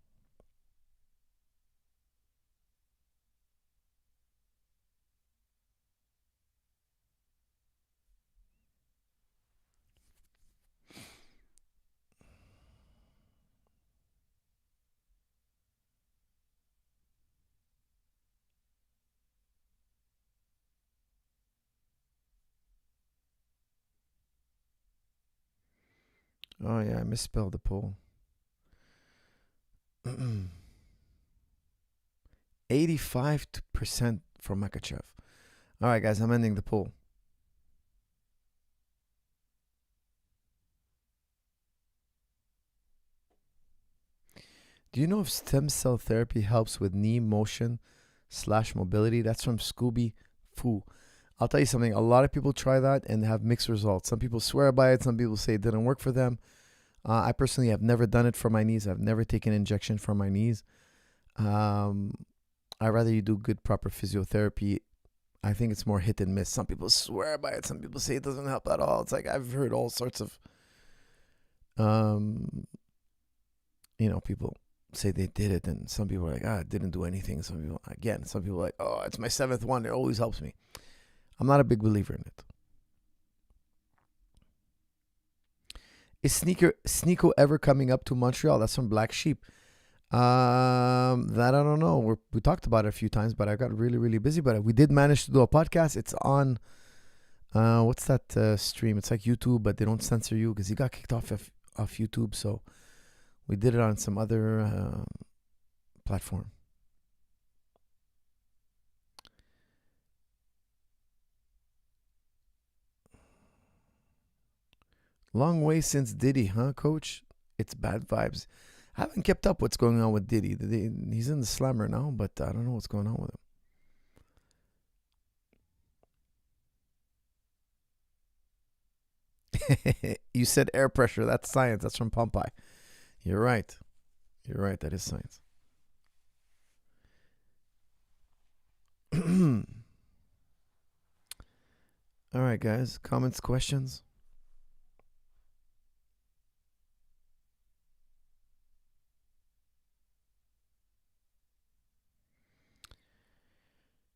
Speaker 1: Oh, yeah, I misspelled the poll. 85% for Makhachev. All right, guys, I'm ending the poll. Do you know if stem cell therapy helps with knee motion / mobility? That's from Scooby Foo. I'll tell you something. A lot of people try that and have mixed results. Some people swear by it. Some people say it didn't work for them. I personally have never done it for my knees. I've never taken an injection for my knees. I'd rather you do good, proper physiotherapy. I think it's more hit and miss. Some people swear by it. Some people say it doesn't help at all. It's like I've heard all sorts of, people say they did it, and some people are like, it didn't do anything. Some people are like, oh, it's my 7th one. It always helps me. I'm not a big believer in it. Is Sneeko ever coming up to Montreal? That's from Black Sheep. That I don't know. We talked about it a few times, but I got really, really busy. But we did manage to do a podcast. It's on, what's that stream? It's like YouTube, but they don't censor you because he got kicked off YouTube. So we did it on some other platform. Long way since Diddy, huh, Coach? It's bad vibes. I haven't kept up what's going on with Diddy. He's in the slammer now, but I don't know what's going on with him. You said air pressure. That's science. That's from Pompeii. You're right. You're right. That is science. All right, guys. Comments, questions?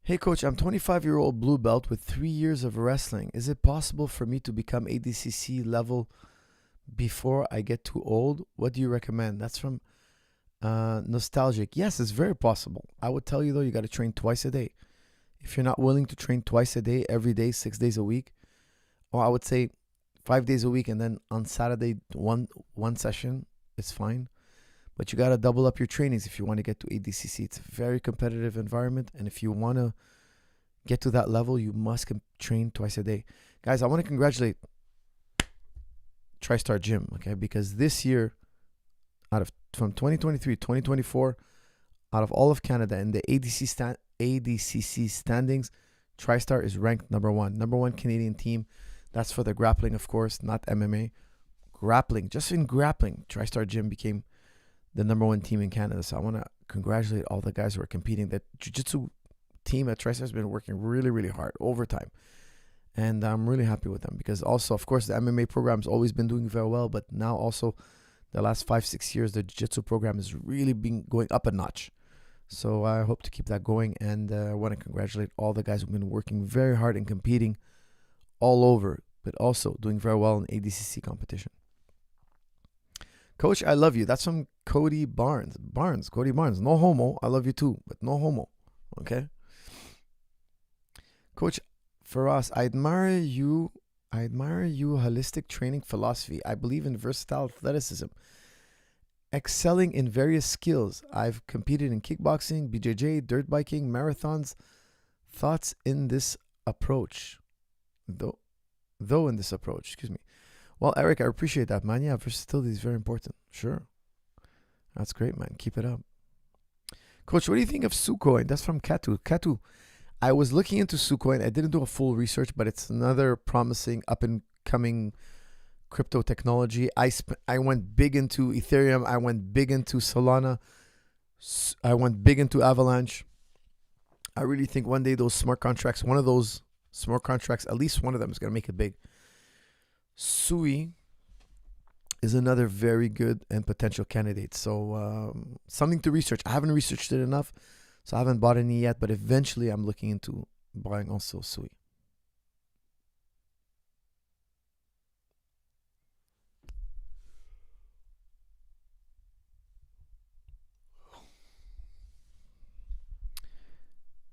Speaker 1: Hey coach, I'm 25-year-old blue belt with 3 years of wrestling. Is it possible for me to become ADCC level before I get too old? What do you recommend? That's from Nostalgic. Yes, it's very possible. I would tell you though, you got to train twice a day. If you're not willing to train twice a day, every day, 6 days a week, or I would say 5 days a week, and then on Saturday one session, it's fine. But you got to double up your trainings if you want to get to ADCC. It's a very competitive environment, and if you want to get to that level, you must train twice a day. Guys, I want to congratulate TriStar Gym, okay? Because this year, from 2023 2024, out of all of Canada in the ADCC standings, TriStar is ranked number one Canadian team. That's for the grappling, of course, not MMA. Grappling, just in grappling, TriStar Gym became the number one team in Canada. So I want to congratulate all the guys who are competing. The jiu-jitsu team at TriStar has been working really, really hard, overtime. And I'm really happy with them because also, of course, the MMA program's always been doing very well, but now also the last 5-6 years, the jiu-jitsu program has really been going up a notch. So I hope to keep that going, and I want to congratulate all the guys who've been working very hard and competing all over, but also doing very well in ADCC competition. Coach, I love you. That's from Cody Barnes. Cody Barnes. No homo. I love you too, but no homo. Okay? Coach, for us, I admire you holistic training philosophy. I believe in versatile athleticism, excelling in various skills. I've competed in kickboxing, BJJ, dirt biking, marathons. Thoughts in this approach? Though in this approach, excuse me. Well, Eric, I appreciate that, man. Yeah, versatility is very important. Sure. That's great, man. Keep it up. Coach, what do you think of Sucoin? That's from Katu. Katu, I was looking into Sucoin. I didn't do a full research, but it's another promising up-and-coming crypto technology. I went big into Ethereum. I went big into Solana. I went big into Avalanche. I really think one day those smart contracts, one of those smart contracts, at least one of them is going to make it big. Sui is another very good and potential candidate. So something to research. I haven't researched it enough, so I haven't bought any yet, but eventually I'm looking into buying also Sui.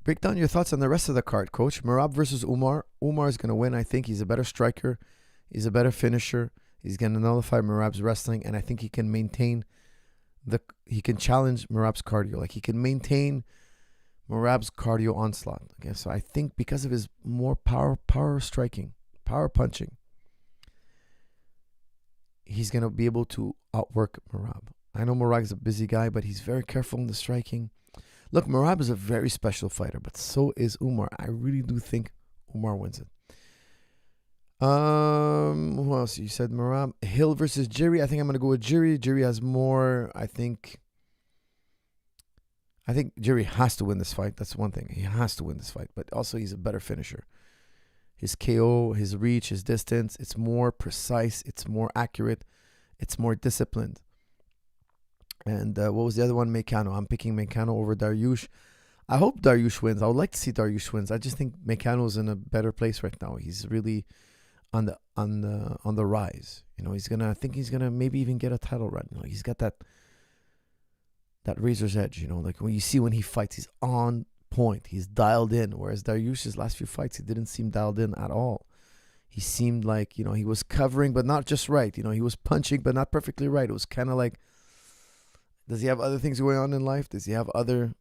Speaker 1: Break down your thoughts on the rest of the card, Coach. Merab versus Umar. Umar is going to win. I think he's a better striker. He's a better finisher. He's going to nullify Merab's wrestling, and I think he can maintain he can challenge Merab's cardio. Like, he can maintain Merab's cardio onslaught. Okay, so I think because of his more power striking, power punching, he's going to be able to outwork Merab. I know Merab is a busy guy, but he's very careful in the striking. Look, Merab is a very special fighter, but so is Umar. I really do think Umar wins it. Who else? You said Merab. Hill versus Jiri. I think I'm going to go with Jiri. Jiri has more, I think Jiri has to win this fight. That's one thing. He has to win this fight. But also he's a better finisher. His KO, his reach, his distance, it's more precise. It's more accurate. It's more disciplined. And what was the other one? Meccano. I'm picking Meccano over Dariush. I hope Dariush wins. I would like to see Dariush wins. I just think Meccano's in a better place right now. He's really on the rise. You know, I think he's gonna maybe even get a title run. You know, he's got that razor's edge. You know, like when he fights, he's on point. He's dialed in. Whereas Dariush's last few fights, he didn't seem dialed in at all. He seemed like, you know, he was covering but not just right. You know, he was punching but not perfectly right. It was kind of like, does he have other things going on in life? Does he have other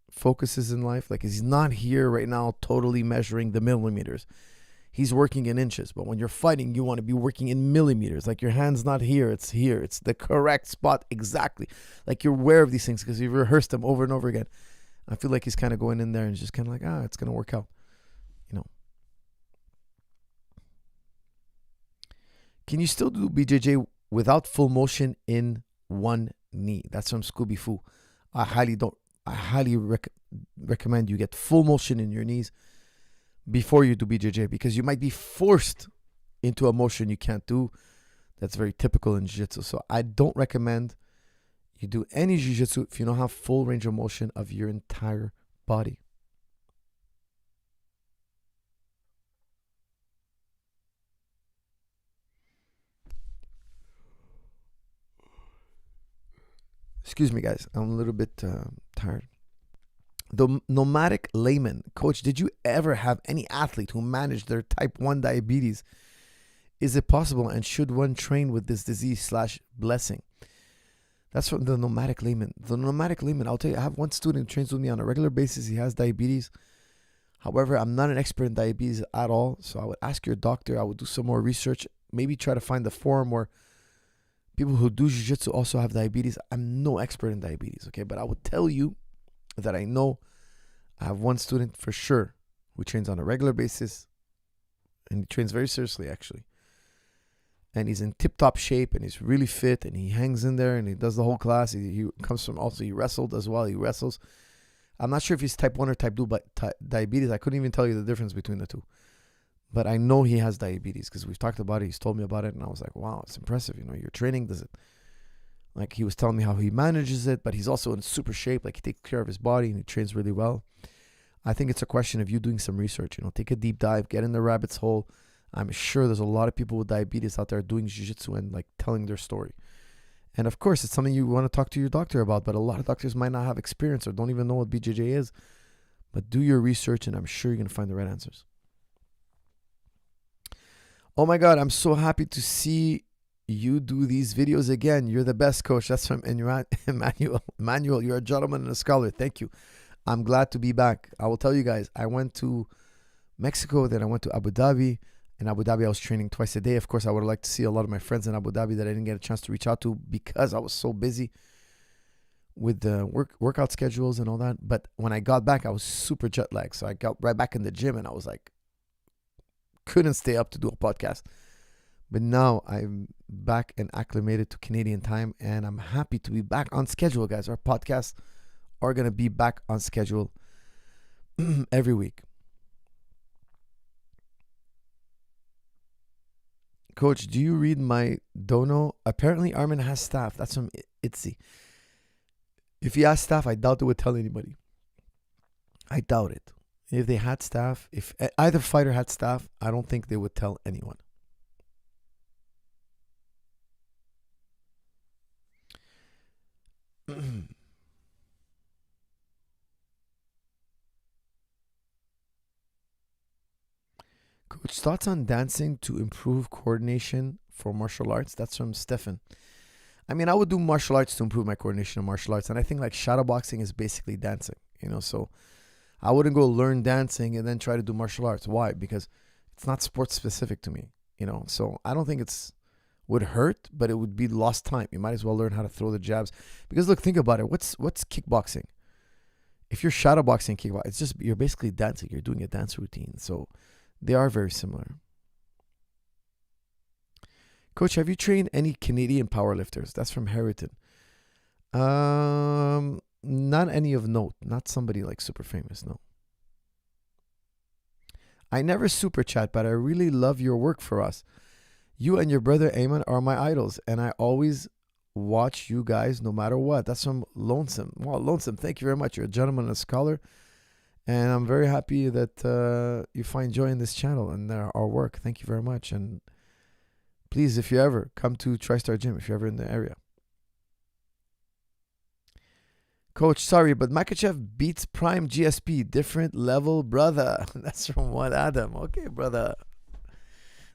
Speaker 1: focuses in life? Like, he's not here right now totally measuring the millimeters. He's working in inches. But when you're fighting, you want to be working in millimeters. Like, your hand's not here. It's here. It's the correct spot exactly. Like, you're aware of these things because you've rehearsed them over and over again. I feel like he's kind of going in there and just kind of like, it's going to work out. You know. Can you still do BJJ without full motion in one knee? That's from Scooby Foo. I highly recommend you get full motion in your knees before you do BJJ, because you might be forced into a motion you can't do. That's very typical in jiu-jitsu. So I don't recommend you do any jiu-jitsu if you don't have full range of motion of your entire body. Excuse me, guys. I'm a little bit tired. The nomadic layman. Coach, did you ever have any athlete who managed their type 1 diabetes? Is it possible, and should one train with this disease / blessing? That's from the nomadic layman. The nomadic layman, I'll tell you, I have one student who trains with me on a regular basis. He has diabetes. However, I'm not an expert in diabetes at all. So I would ask your doctor. I would do some more research. Maybe try to find the forum where people who do jiu-jitsu also have diabetes. I'm no expert in diabetes, okay? But I would tell you that I know I have one student for sure who trains on a regular basis. And he trains very seriously, actually. And he's in tip-top shape, and he's really fit, and he hangs in there, and he does the whole class. He comes from, also, he wrestled as well. He wrestles. I'm not sure if he's type 1 or type 2 but diabetes. I couldn't even tell you the difference between the two. But I know he has diabetes because we've talked about it. He's told me about it, and I was like, wow, it's impressive. You know, your training does it. Like, he was telling me how he manages it, but he's also in super shape. Like, he takes care of his body, and he trains really well. I think it's a question of you doing some research. You know, take a deep dive, get in the rabbit's hole. I'm sure there's a lot of people with diabetes out there doing jiu-jitsu and like telling their story. And of course, it's something you want to talk to your doctor about, but a lot of doctors might not have experience or don't even know what BJJ is. But do your research, and I'm sure you're going to find the right answers. Oh my God, I'm so happy to see you do these videos again. You're the best, coach. That's from Emmanuel. Emmanuel, you're a gentleman and a scholar. Thank you. I'm glad to be back. I will tell you guys, I went to Mexico, then I went to Abu Dhabi. In Abu Dhabi, I was training twice a day. Of course, I would have liked to see a lot of my friends in Abu Dhabi that I didn't get a chance to reach out to because I was so busy with the workout schedules and all that. But when I got back, I was super jet lagged. So I got right back in the gym, and I was like, couldn't stay up to do a podcast. But now I'm back and acclimated to Canadian time, and I'm happy to be back on schedule, guys. Our podcasts are going to be back on schedule every week. Coach, do you read my dono? Apparently, Arman has staff. That's from Itzy. If he has staff, I doubt they would tell anybody. I doubt it. If they had staff, if either fighter had staff, I don't think they would tell anyone. Coach, thoughts on dancing to improve coordination for martial arts? That's from Stefan. I mean, I would do martial arts to improve my coordination in martial arts. And I think like shadow boxing is basically dancing, you know. So I wouldn't go learn dancing and then try to do martial arts. Why? Because it's not sports specific to me, you know. So I don't think it's would hurt, but it would be lost time. You might as well learn how to throw the jabs. Because look, think about it. What's kickboxing? If you're shadow boxing kickboxing, it's just you're basically dancing. You're doing a dance routine. So they are very similar. Coach, have you trained any Canadian powerlifters? That's from Harrington. Not any of note. Not somebody like super famous, no. I never super chat, but I really love your work for us. You and your brother Arman are my idols, and I always watch you guys no matter what. That's from Lonesome. Well, Lonesome, thank you very much. You're a gentleman and a scholar. And I'm very happy that you find joy in this channel and our work. Thank you very much. And please, if you ever come to TriStar Gym, if you're ever in the area. Coach, sorry, but Makhachev beats Prime GSP. Different level, brother. That's from what, Adam? Okay, brother.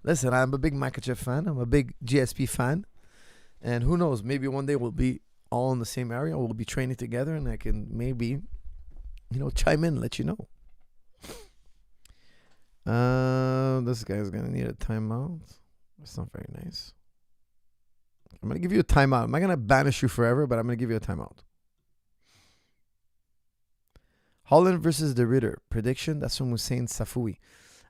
Speaker 1: Listen, I'm a big Makhachev fan. I'm a big GSP fan. And who knows, maybe one day we'll be all in the same area. We'll be training together, and I can maybe, you know, chime in, let you know. This guy's going to need a timeout. That's not very nice. I'm going to give you a timeout. I'm not going to banish you forever, but I'm going to give you a timeout. Holland versus the Ritter. Prediction, that's from Hussein Safoui.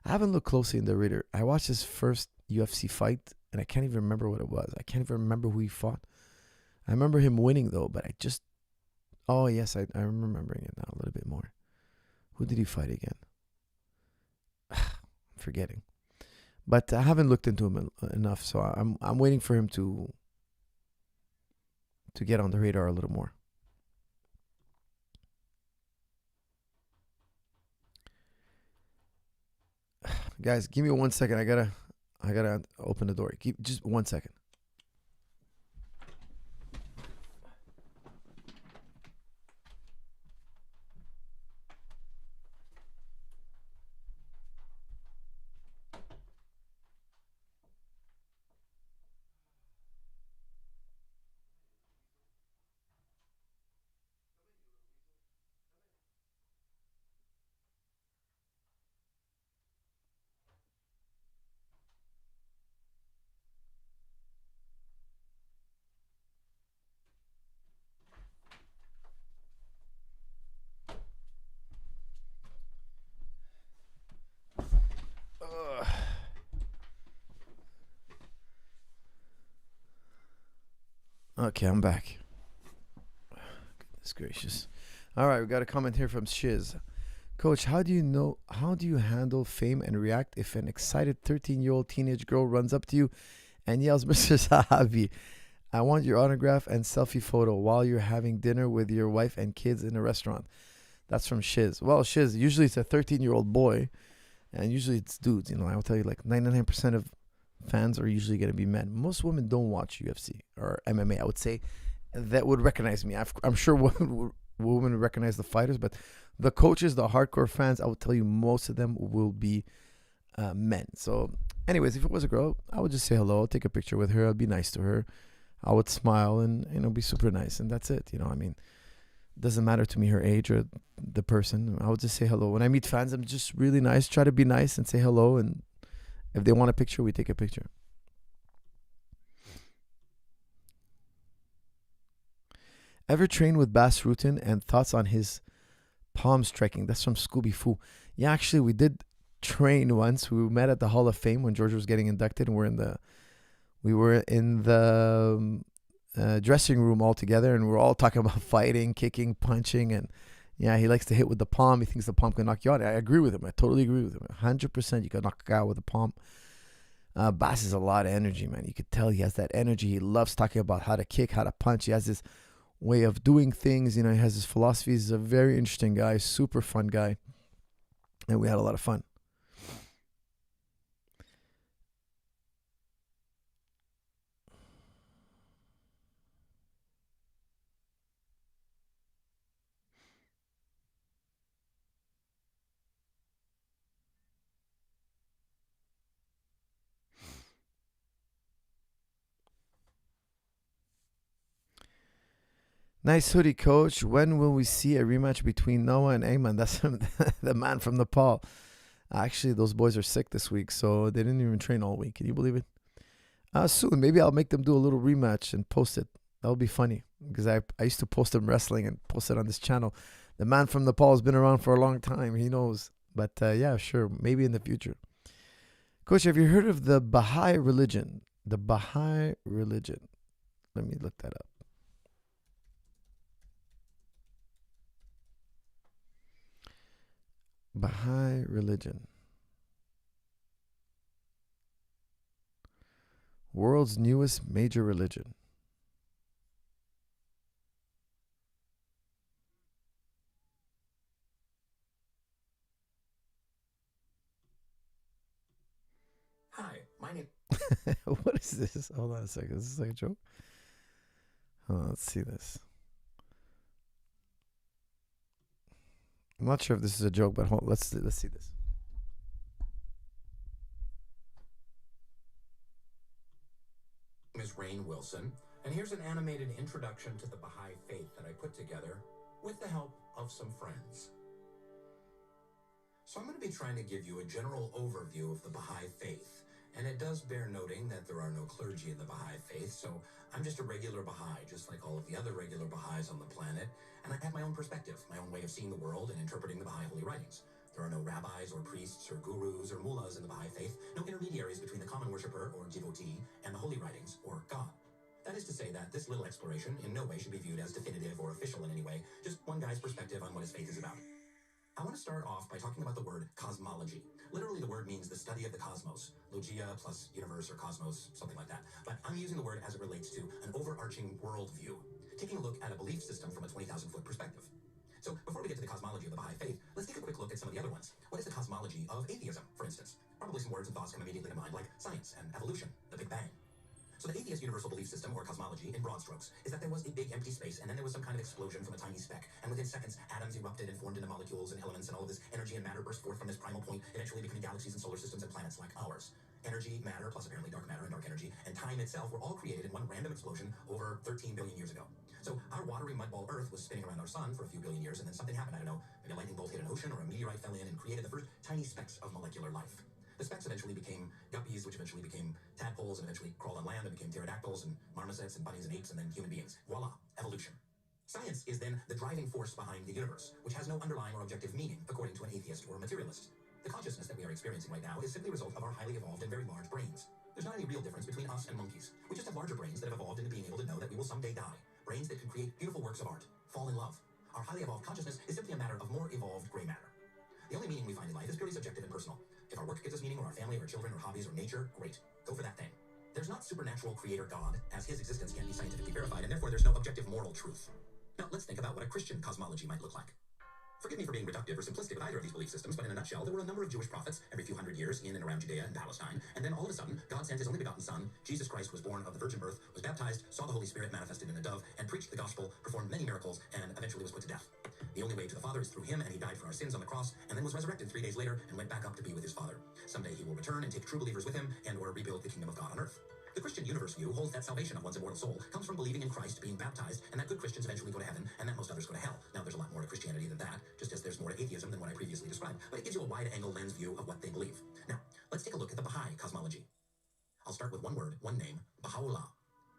Speaker 1: I haven't looked closely in the Ritter. I watched his first UFC fight, and I can't even remember what it was. I can't even remember who he fought. I remember him winning, though, but I just... Oh, yes, I'm remembering it now a little bit more. Who did he fight again? I'm forgetting. But I haven't looked into him enough, so I'm waiting for him to get on the radar a little more. Guys, give me 1 second. I gotta open the door. Just 1 second. Okay, I'm back. Goodness gracious. All right, we got a comment here from Shiz. Coach, how do you handle fame and react if an excited 13-year-old teenage girl runs up to you and yells, Mr. Zahabi, I want your autograph and selfie photo while you're having dinner with your wife and kids in a restaurant? That's from Shiz. Well, Shiz, usually it's a 13-year-old boy, and usually it's dudes. I will tell you, like 99% of fans are usually going to be men. Most women don't watch UFC or MMA, I would say, that would recognize me. I'm sure women would recognize the fighters, but the coaches, the hardcore fans, I would tell you most of them will be men. So anyways, if it was a girl, I would just say hello, take a picture with her, I'd be nice to her, I would smile and be super nice, and that's it. Doesn't matter to me her age or the person. I would just say hello. When I meet fans, I'm just really nice, try to be nice and say hello, and if they want a picture, we take a picture. Ever trained with Bas Rutten and thoughts on his palm striking? That's from Scooby Foo. Yeah, actually, we did train once. We met at the Hall of Fame when George was getting inducted, and we were in the dressing room all together, and we were all talking about fighting, kicking, punching, and yeah, he likes to hit with the palm. He thinks the palm can knock you out. I agree with him. I totally agree with him. 100% you can knock a guy out with the palm. Bas is a lot of energy, man. You could tell he has that energy. He loves talking about how to kick, how to punch. He has this way of doing things. He has his philosophy. He's a very interesting guy, super fun guy, and we had a lot of fun. Nice hoodie, Coach. When will we see a rematch between Noah and Ayman? That's the man from Nepal. Actually, those boys are sick this week, so they didn't even train all week. Can you believe it? Soon, maybe I'll make them do a little rematch and post it. That would be funny, because I used to post them wrestling and post it on this channel. The man from Nepal has been around for a long time. He knows. But yeah, sure, maybe in the future. Coach, have you heard of the Baha'i religion? The Baha'i religion. Let me look that up. Baha'i religion. World's newest major religion.
Speaker 3: Hi, my name.
Speaker 1: What is this? Hold on a second. Is this like a joke? Let's see this. I'm not sure if this is a joke, but let's see this.
Speaker 4: Is Rainn Wilson, and here's an animated introduction to the Baha'i faith that I put together with the help of some friends. So I'm going to be trying to give you a general overview of the Baha'i faith, and it does bear noting that there are no clergy in the Baha'i faith, so I'm just a regular Baha'i, just like all of the other regular Baha'is on the planet, and I have my own perspective, my own way of seeing the world and interpreting the Baha'i holy writings. There are no rabbis or priests or gurus or mullahs in the Baha'i faith, no intermediaries between the common worshipper or devotee and the holy writings or God. That is to say that this little exploration in no way should be viewed as definitive or official in any way, just one guy's perspective on what his faith is about. I want to start off by talking about the word cosmology. Literally, the word means the study of the cosmos. Logia plus universe or cosmos, something like that. But I'm using the word as it relates to an overarching worldview, taking a look at a belief system from a 20,000-foot perspective. So before we get to the cosmology of the Baha'i faith, let's take a quick look at some of the other ones. What is the cosmology of atheism, for instance? Probably some words and thoughts come immediately to mind, like science and evolution, the Big Bang. So the atheist universal belief system, or cosmology, in broad strokes, is that there was a big empty space, and then there was some kind of explosion from a tiny speck, and within seconds, atoms erupted and formed into molecules and elements, and all of this energy and matter burst forth from this primal point, eventually becoming galaxies and solar systems and planets like ours. Energy, matter, plus apparently dark matter and dark energy, and time itself were all created in one random explosion over 13 billion years ago. So our watery mudball Earth was spinning around our sun for a few billion years, and then something happened. I don't know, maybe a lightning bolt hit an ocean, or a meteorite fell in and created the first tiny specks of molecular life. The specks eventually became guppies, which eventually became tadpoles, and eventually crawled on land and became pterodactyls and marmosets and bunnies and apes, and then human beings. Voila, evolution. Science is then the driving force behind the universe, which has no underlying or objective meaning, according to an atheist or a materialist. The consciousness that we are experiencing right now is simply a result of our highly evolved and very large brains. There's not any real difference between us and monkeys. We just have larger brains that have evolved into being able to know that we will someday die. Brains that can create beautiful works of art, fall in love. Our highly evolved consciousness is simply a matter of more evolved gray matter. The only meaning we find in life is purely subjective and personal. If our work gives us meaning, or our family, or children, or hobbies, or nature, great. Go for that thing. There's not supernatural creator God, as his existence can't be scientifically verified, and therefore there's no objective moral truth. Now, let's think about what a Christian cosmology might look like. Forgive me for being reductive or simplistic with either of these belief systems, but in a nutshell, there were a number of Jewish prophets every few hundred years in and around Judea and Palestine, and then all of a sudden, God sent his only begotten Son. Jesus Christ was born of the virgin birth, was baptized, saw the Holy Spirit manifested in a dove, and preached the gospel, performed many miracles, and eventually was put to death. The only way to the Father is through him, and he died for our sins on the cross, and then was resurrected 3 days later and went back up to be with his Father. Someday he will return and take true believers with him, and or rebuild the kingdom of God on earth. The Christian universe view holds that salvation of one's immortal soul comes from believing in Christ, being baptized, and that good Christians eventually go to heaven, and that most others go to hell. Now, there's a lot more to Christianity than that, just as there's more to atheism than what I previously described, but it gives you a wide-angle lens view of what they believe. Now, let's take a look at the Baha'i cosmology. I'll start with one word, one name, Baha'u'llah.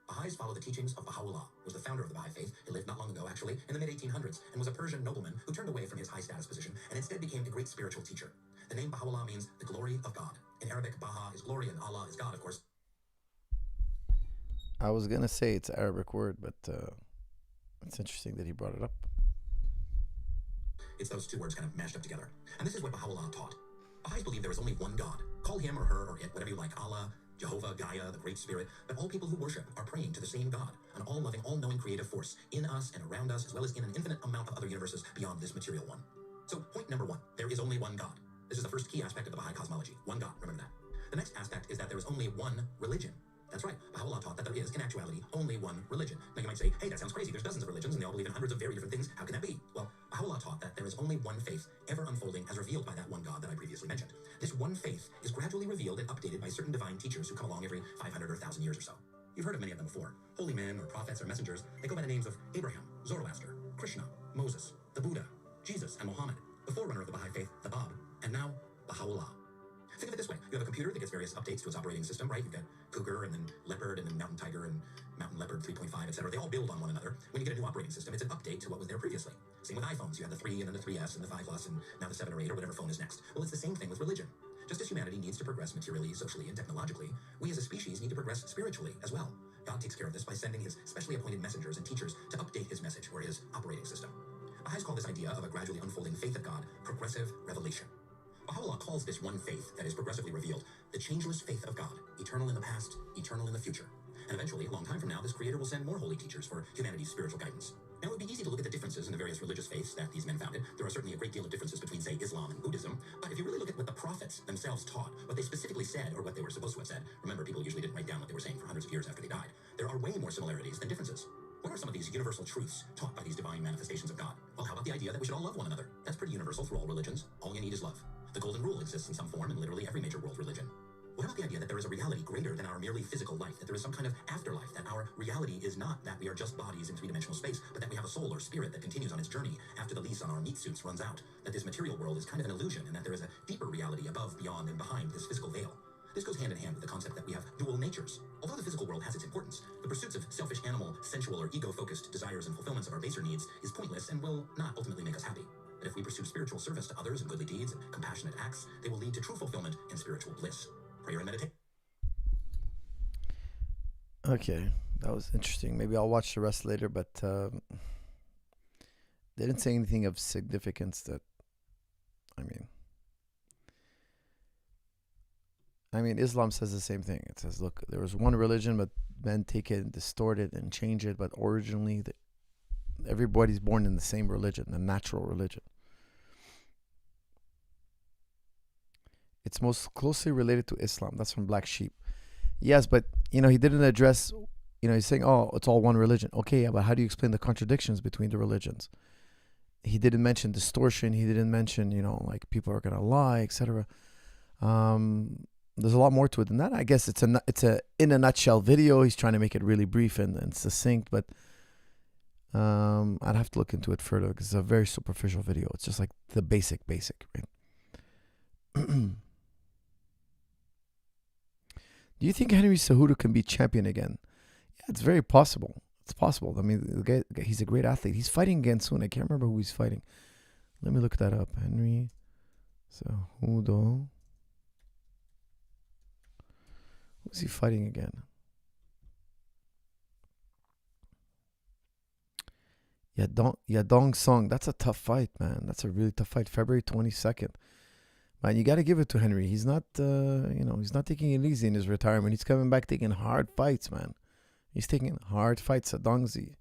Speaker 4: Baha'is follow the teachings of Baha'u'llah, who was the founder of the Baha'i faith. He lived not long ago, actually, in the mid-1800s, and was a Persian nobleman who turned away from his high-status position and instead became a great spiritual teacher. The name Baha'u'llah means the glory of God. In Arabic, Baha is glory and Allah is God, of course.
Speaker 1: I was going to say it's an Arabic word, but it's interesting that he brought it up.
Speaker 4: It's those two words kind of mashed up together. And this is what Baha'u'llah taught. Baha'is believe there is only one God. Call him or her or it, whatever you like, Allah, Jehovah, Gaia, the Great Spirit, but all people who worship are praying to the same God, an all-loving, all-knowing creative force in us and around us, as well as in an infinite amount of other universes beyond this material one. So point number one, there is only one God. This is the first key aspect of the Baha'i cosmology. One God, remember that. The next aspect is that there is only one religion. That's right. Baha'u'llah taught that there is, in actuality, only one religion. Now you might say, hey, that sounds crazy. There's dozens of religions and they all believe in hundreds of very different things. How can that be? Well, Baha'u'llah taught that there is only one faith ever unfolding as revealed by that one God that I previously mentioned. This one faith is gradually revealed and updated by certain divine teachers who come along every 500 or 1,000 years or so. You've heard of many of them before. Holy men or prophets or messengers, they go by the names of Abraham, Zoroaster, Krishna, Moses, the Buddha, Jesus, and Muhammad, the forerunner of the Baha'i faith, the Bab, and now Baha'u'llah. Think of it this way. You have a computer that gets various updates to its operating system, right? You've got Cougar and then Leopard and then Mountain Tiger and Mountain Leopard 3.5, etc. They all build on one another. When you get a new operating system, it's an update to what was there previously. Same with iPhones. You have the 3 and then the 3S and the 5 Plus and now the 7 or 8 or whatever phone is next. Well, it's the same thing with religion. Just as humanity needs to progress materially, socially, and technologically, we as a species need to progress spiritually as well. God takes care of this by sending his specially appointed messengers and teachers to update his message or his operating system. Baha'is call this idea of a gradually unfolding faith of God progressive revelation. Baha'u'llah calls this one faith that is progressively revealed the changeless faith of God, eternal in the past, eternal in the future. And eventually, a long time from now, this creator will send more holy teachers for humanity's spiritual guidance. Now, it would be easy to look at the differences in the various religious faiths that these men founded. There are certainly a great deal of differences between, say, Islam and Buddhism. But if you really look at what the prophets themselves taught, what they specifically said, or what they were supposed to have said, remember, people usually didn't write down what they were saying for hundreds of years after they died. There are way more similarities than differences. What are some of these universal truths taught by these divine manifestations of God? Well, how about the idea that we should all love one another? That's pretty universal through all religions. All you need is love. The golden rule exists in some form in literally every major world religion. What about the idea that there is a reality greater than our merely physical life, that there is some kind of afterlife, that our reality is not that we are just bodies in three-dimensional space, but that we have a soul or spirit that continues on its journey after the lease on our meat suits runs out, that this material world is kind of an illusion, and that there is a deeper reality above, beyond, and behind this physical veil? This goes hand in hand with the concept that we have dual natures. Although the physical world has its importance, the pursuits of selfish, animal, sensual, or ego-focused desires and fulfillments of our baser needs is pointless and will not ultimately make us happy. But if we pursue spiritual service to others and goodly deeds and compassionate acts, they will lead to true fulfillment and spiritual bliss. Prayer and meditation.
Speaker 1: Okay, that was interesting. Maybe I'll watch the rest later, but they didn't say anything of significance that, I mean, Islam says the same thing. It says, look, there was one religion, but men take it and distort it and change it. But originally, everybody's born in the same religion, the natural religion. It's most closely related to Islam. That's from Black Sheep. Yes, but, he didn't address, he's saying, oh, it's all one religion. Okay, yeah, but how do you explain the contradictions between the religions? He didn't mention distortion. He didn't mention, like people are going to lie, etc. There's a lot more to it than that. I guess it's a in a nutshell video. He's trying to make it really brief and succinct, but I'd have to look into it further because it's a very superficial video. It's just like the basic, right? Do you think Henry Cejudo can be champion again? Yeah, it's very possible. It's possible. I mean, the guy, he's a great athlete. He's fighting again soon. I can't remember who he's fighting. Let me look that up. Henry Cejudo. Who's he fighting again? Yadong Song. That's a tough fight, man. That's a really tough fight. February 22nd. Man, you got to give it to Henry. He's not, he's not taking it easy in his retirement. He's coming back taking hard fights, man. He's taking hard fights. Yadongzi.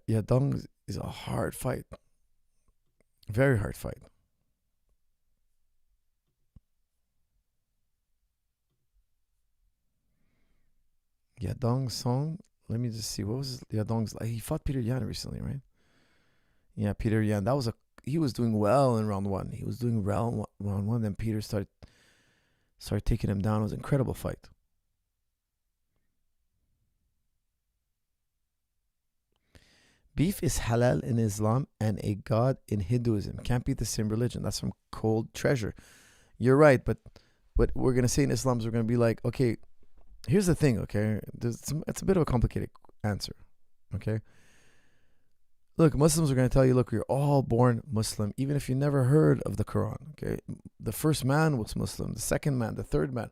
Speaker 1: Yadong is a hard fight. Very hard fight. Yadong Song. Let me just see. What was Yadong's? He fought Peter Yan recently, right? Yeah, Peter Yan. He was doing well in round one. He was doing well in round one. Then Peter started taking him down. It was an incredible fight. Beef is halal in Islam and a god in Hinduism. Can't be the same religion. That's from Cold Treasure. You're right, but what we're going to say in Islam is we're going to be like, okay, here's the thing, okay? It's a bit of a complicated answer, okay? Look, Muslims are going to tell you, look, you're all born Muslim, even if you never heard of the Quran, okay? The first man was Muslim, the second man, the third man,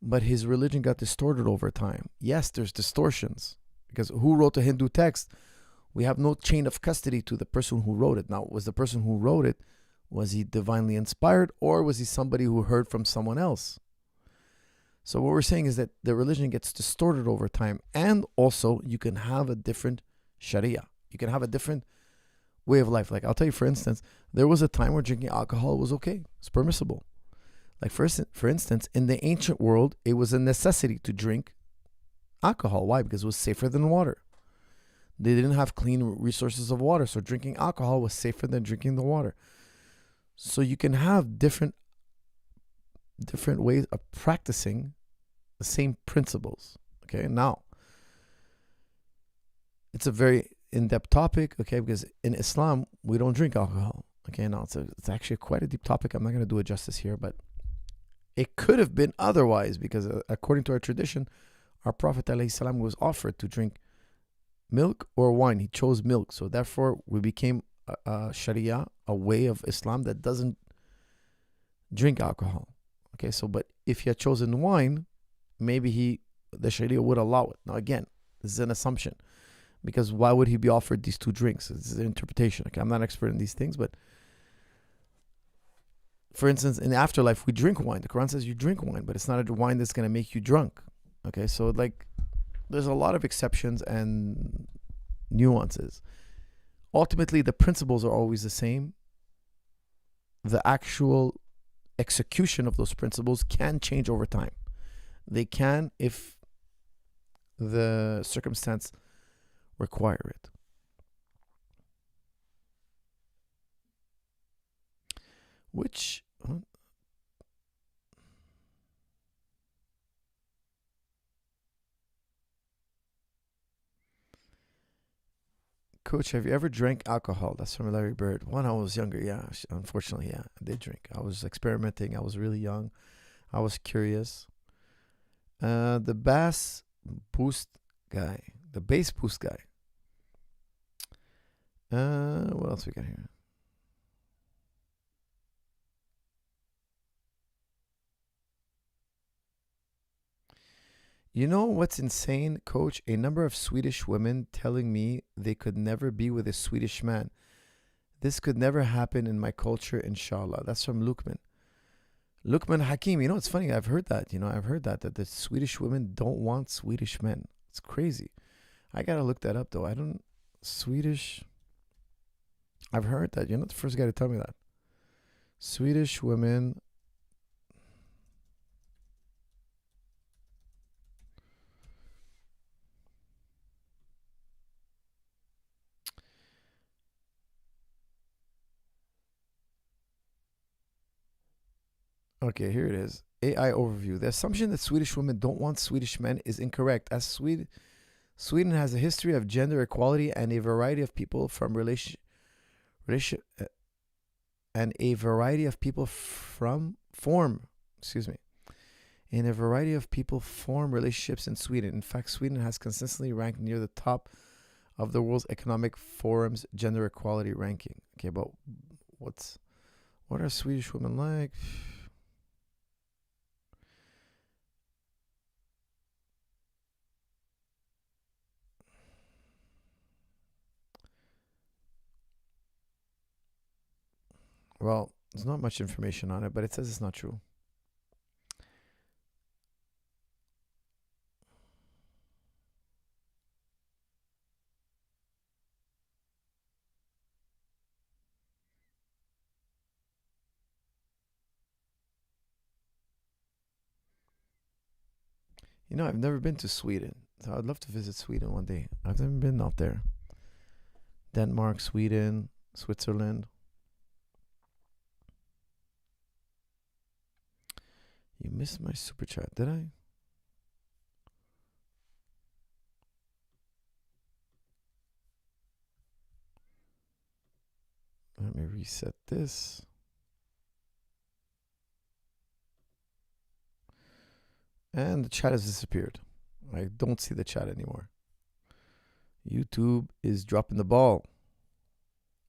Speaker 1: but his religion got distorted over time. Yes, there's distortions, because who wrote the Hindu text? We have no chain of custody to the person who wrote it. Now, was the person who wrote it, was he divinely inspired, or was he somebody who heard from someone else? So what we're saying is that the religion gets distorted over time, and also you can have a different sharia. You can have a different way of life. Like, I'll tell you, for instance, there was a time where drinking alcohol was okay. It's permissible. Like, for instance, in the ancient world, it was a necessity to drink alcohol. Why? Because it was safer than water. They didn't have clean resources of water, so drinking alcohol was safer than drinking the water. So you can have different ways of practicing the same principles. Okay, now it's a very in-depth topic. Okay, because in Islam we don't drink alcohol. Okay, now it's actually quite a deep topic. I'm not going to do it justice here, but it could have been otherwise, because according to our tradition, our Prophet ﷺ was offered to drink milk or wine. He chose milk, so therefore we became a Sharia, a way of Islam that doesn't drink alcohol. Okay, so but if he had chosen wine, maybe the Sharia would allow it. Now again, this is an assumption, because why would he be offered these two drinks? It's an interpretation. Okay, I'm not an expert in these things, but for instance, in the afterlife we drink wine. The Quran says you drink wine, but it's not a wine that's going to make you drunk. Okay, so like there's a lot of exceptions and nuances. Ultimately, the principles are always the same. The actual execution of those principles can change over time. They can if the circumstance require it. Which Coach, have you ever drank alcohol? That's from Larry Bird. When I was younger, yeah. Unfortunately, yeah, I did drink. I was experimenting. I was really young. I was curious. The bass boost guy. The bass boost guy. What else we got here? You know what's insane, Coach? A number of Swedish women telling me they could never be with a Swedish man. This could never happen in my culture, inshallah. That's from Lukman. Lukman Hakim. You know, it's funny. I've heard that. That the Swedish women don't want Swedish men. It's crazy. I got to look that up, though. Swedish. I've heard that. You're not the first guy to tell me that. Swedish women. Okay, here it is. AI overview. The assumption that Swedish women don't want Swedish men is incorrect, as Sweden has a history of gender equality and a variety of people from form relationships in Sweden. In fact, Sweden has consistently ranked near the top of the World's Economic Forum's gender equality ranking. Okay, but what are Swedish women like? Well, there's not much information on it, but it says it's not true. You know, I've never been to Sweden, so I'd love to visit Sweden one day. I've never been out there. Denmark, Sweden, Switzerland. You missed my super chat, did I? Let me reset this. And the chat has disappeared. I don't see the chat anymore. YouTube is dropping the ball.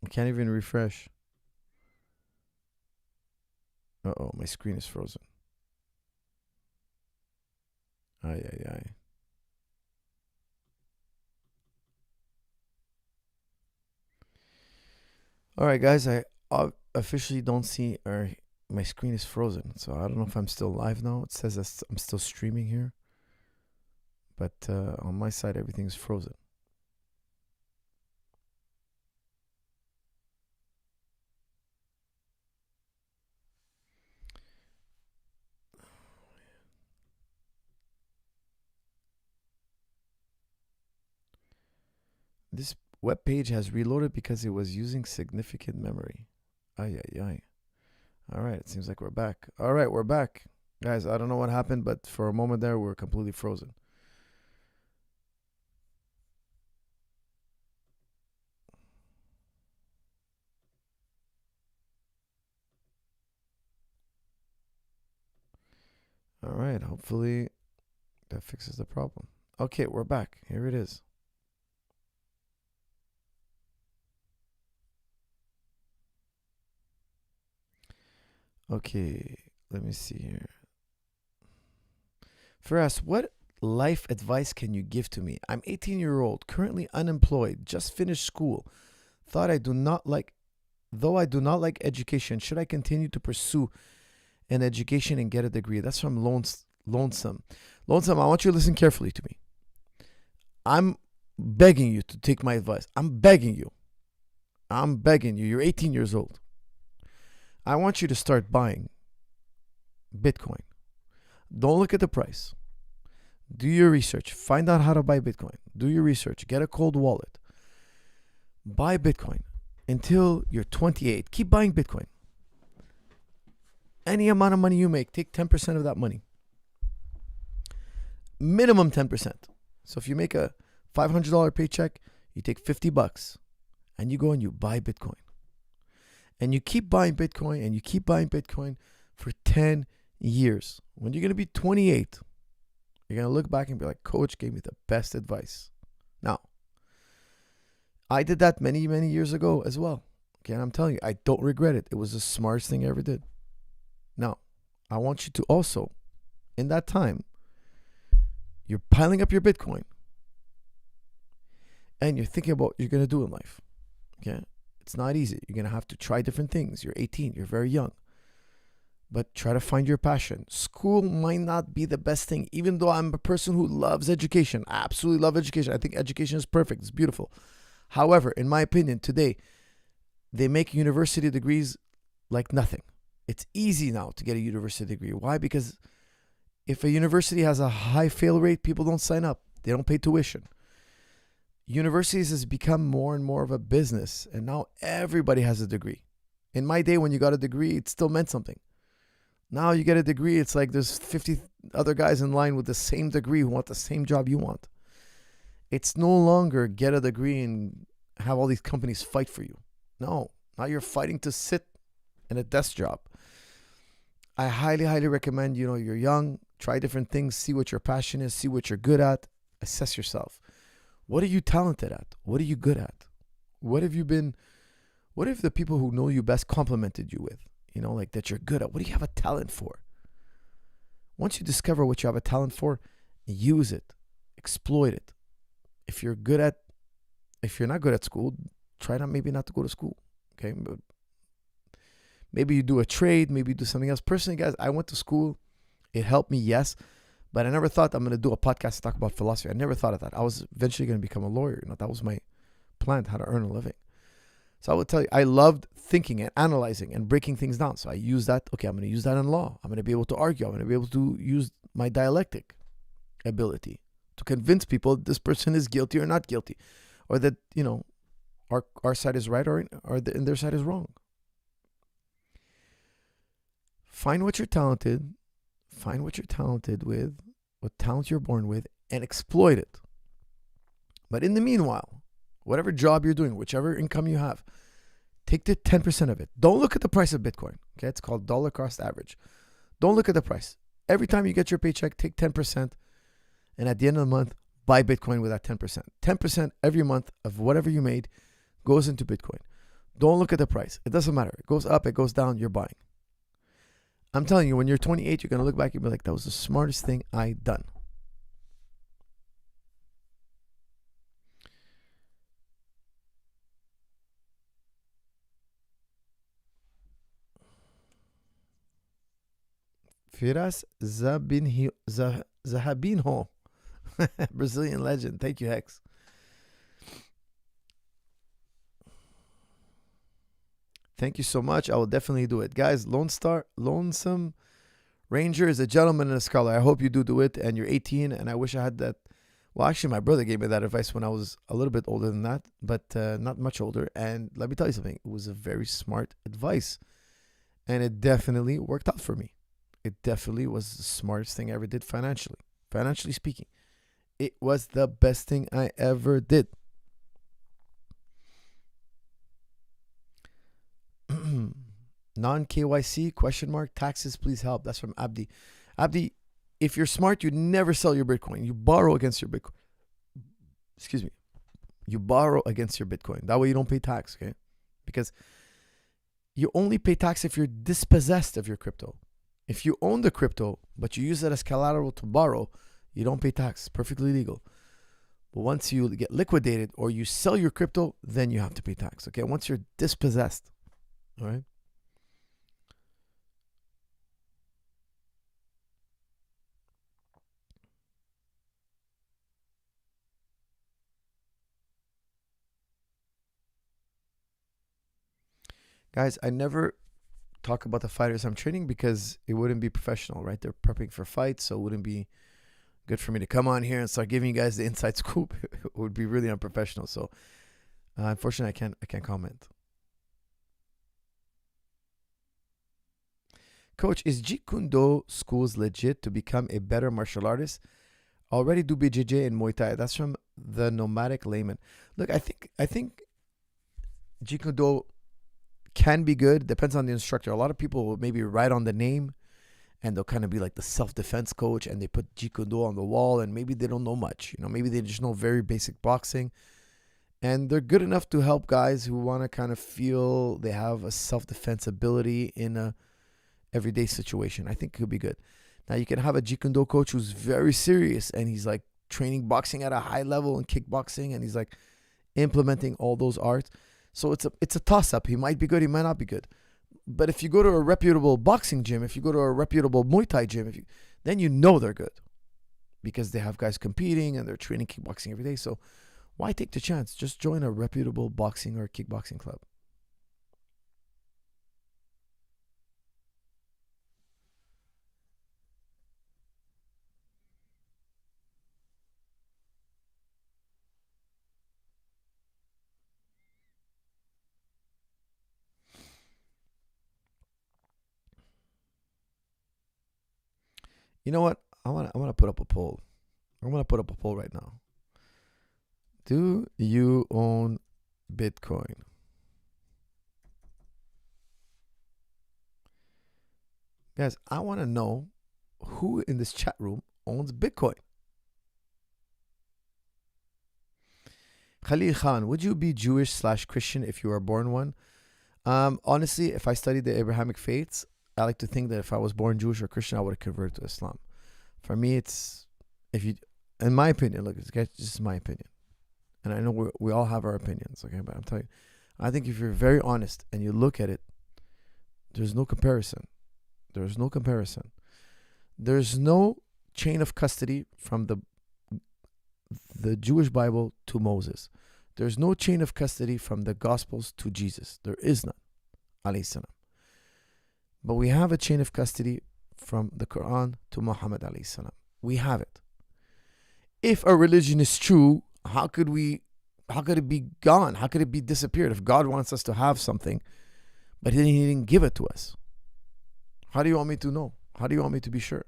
Speaker 1: I can't even refresh. Uh-oh, my screen is frozen. Ay, ay, ay. All right, guys, I officially don't see my screen is frozen. So I don't know if I'm still live now. It says I'm still streaming here. But on my side, everything's frozen. This web page has reloaded because it was using significant memory. Ay, ay, ay. All right, it seems like we're back. All right, we're back. Guys, I don't know what happened, but for a moment there, we're completely frozen. All right, hopefully that fixes the problem. Okay, we're back. Here it is. Okay, let me see here. First, what life advice can you give to me? I'm 18-year-old, currently unemployed, just finished school. Though I do not like education, should I continue to pursue an education and get a degree? That's from Lonesome. Lonesome, I want you to listen carefully to me. I'm begging you to take my advice. I'm begging you. You're 18 years old. I want you to start buying Bitcoin. Don't look at the price. Do your research. Find out how to buy Bitcoin. Do your research. Get a cold wallet. Buy Bitcoin until you're 28. Keep buying Bitcoin. Any amount of money you make, take 10% of that money. Minimum 10%. So if you make a $500 paycheck, you take $50 and you go and you buy Bitcoin. And you keep buying Bitcoin and you keep buying Bitcoin for 10 years. When you're going to be 28, you're going to look back and be like, Coach gave me the best advice. Now, I did that many, many years ago as well. Okay, and I'm telling you, I don't regret it. It was the smartest thing I ever did. Now, I want you to also, in that time, you're piling up your Bitcoin and you're thinking about what you're going to do in life. Okay? It's not easy. You're going to have to try different things. You're 18. You're very young. But try to find your passion. School might not be the best thing, even though I'm a person who loves education. I absolutely love education. I think education is perfect. It's beautiful. However, in my opinion, today, they make university degrees like nothing. It's easy now to get a university degree. Why? Because if a university has a high fail rate, people don't sign up. They don't pay tuition. Universities has become more and more of a business, and now everybody has a degree. In my day, when you got a degree, it still meant something. Now you get a degree, it's like there's 50 other guys in line with the same degree who want the same job you want. It's no longer get a degree and have all these companies fight for you. No, now you're fighting to sit in a desk job. I highly, highly recommend, you're young, try different things, see what your passion is, see what you're good at, assess yourself. What are you talented at? What are you good at? What have the people who know you best complimented you with? Like that you're good at. What do you have a talent for? Once you discover what you have a talent for, use it, exploit it. If you're not good at school, try maybe not to go to school. Okay. Maybe you do a trade, maybe you do something else. Personally, guys, I went to school. It helped me, yes. But I never thought I'm going to do a podcast to talk about philosophy. I never thought of that. I was eventually going to become a lawyer. That was my plan, how to earn a living. So I would tell you, I loved thinking and analyzing and breaking things down. So I use that. Okay, I'm going to use that in law. I'm going to be able to argue. I'm going to be able to use my dialectic ability to convince people this person is guilty or not guilty. Or that, our side is right or their side is wrong. Find what you're talented. Find what you're talented with, what talent you're born with, and exploit it. But in the meanwhile, whatever job you're doing, whichever income you have, take the 10% of it. Don't look at the price of Bitcoin. Okay, it's called dollar cost average. Don't look at the price. Every time you get your paycheck, take 10%, and at the end of the month, buy Bitcoin with that 10%. 10% every month of whatever you made goes into Bitcoin. Don't look at the price. It doesn't matter. It goes up, it goes down, you're buying. I'm telling you, when you're 28, you're going to look back and be like, that was the smartest thing I done. Firas Zahabinho, Brazilian legend. Thank you, Hex. Thank you so much. I will definitely do it. Guys, Lonesome Ranger is a gentleman and a scholar. I hope you do it, and you're 18, and I wish I had that. Well, actually, my brother gave me that advice when I was a little bit older than that, but not much older. And let me tell you something. It was a very smart advice, and it definitely worked out for me. It definitely was the smartest thing I ever did financially speaking. It was the best thing I ever did. Non-KYC, question mark, taxes, please help. That's from Abdi. Abdi, if you're smart, you never sell your Bitcoin. You borrow against your Bitcoin. Excuse me. You borrow against your Bitcoin. That way you don't pay tax, okay? Because you only pay tax if you're dispossessed of your crypto. If you own the crypto, but you use it as collateral to borrow, you don't pay tax. Perfectly legal. But once you get liquidated or you sell your crypto, then you have to pay tax, okay? Once you're dispossessed, all right? Guys, I never talk about the fighters I'm training because it wouldn't be professional, right? They're prepping for fights, so it wouldn't be good for me to come on here and start giving you guys the inside scoop. It would be really unprofessional. So, unfortunately, I can't comment. Coach, is Jeet Kune Do schools legit to become a better martial artist? Already do BJJ and Muay Thai. That's from the Nomadic Layman. Look, I think Jeet Kune Do can be good. Depends on the instructor. A lot of people will maybe write on the name and they'll kind of be like the self-defense coach and they put Jeet Kune Do on the wall and maybe they don't know much. Maybe they just know very basic boxing. And they're good enough to help guys who want to kind of feel they have a self-defense ability in a everyday situation. I think it could be good. Now, you can have a Jeet Kune Do coach who's very serious and he's like training boxing at a high level and kickboxing and he's like implementing all those arts. So it's a toss-up. He might be good, he might not be good. But if you go to a reputable boxing gym, if you go to a reputable Muay Thai gym, then you know they're good. Because they have guys competing and they're training kickboxing every day. So why take the chance? Just join a reputable boxing or kickboxing club. You know what? I want to put up a poll. I'm going to put up a poll right now. Do you own Bitcoin? Guys, I want to know who in this chat room owns Bitcoin. Khalil Khan, would you be Jewish/Christian if you were born one? Honestly, if I studied the Abrahamic faiths, I like to think that if I was born Jewish or Christian, I would have converted to Islam. For me, in my opinion, look, this is my opinion. And I know we all have our opinions, okay? But I'm telling you, I think if you're very honest and you look at it There's no comparison. There's no comparison. There's no chain of custody from the Jewish Bible to Moses. There's no chain of custody from the Gospels to Jesus. There is none, alayhi salam. But we have a chain of custody from the Quran to Muhammad alayhi salam. We have it. If a religion is true, how could it be gone? How could it be disappeared? If God wants us to have something, but he didn't give it to us, how do you want me to know? How do you want me to be sure?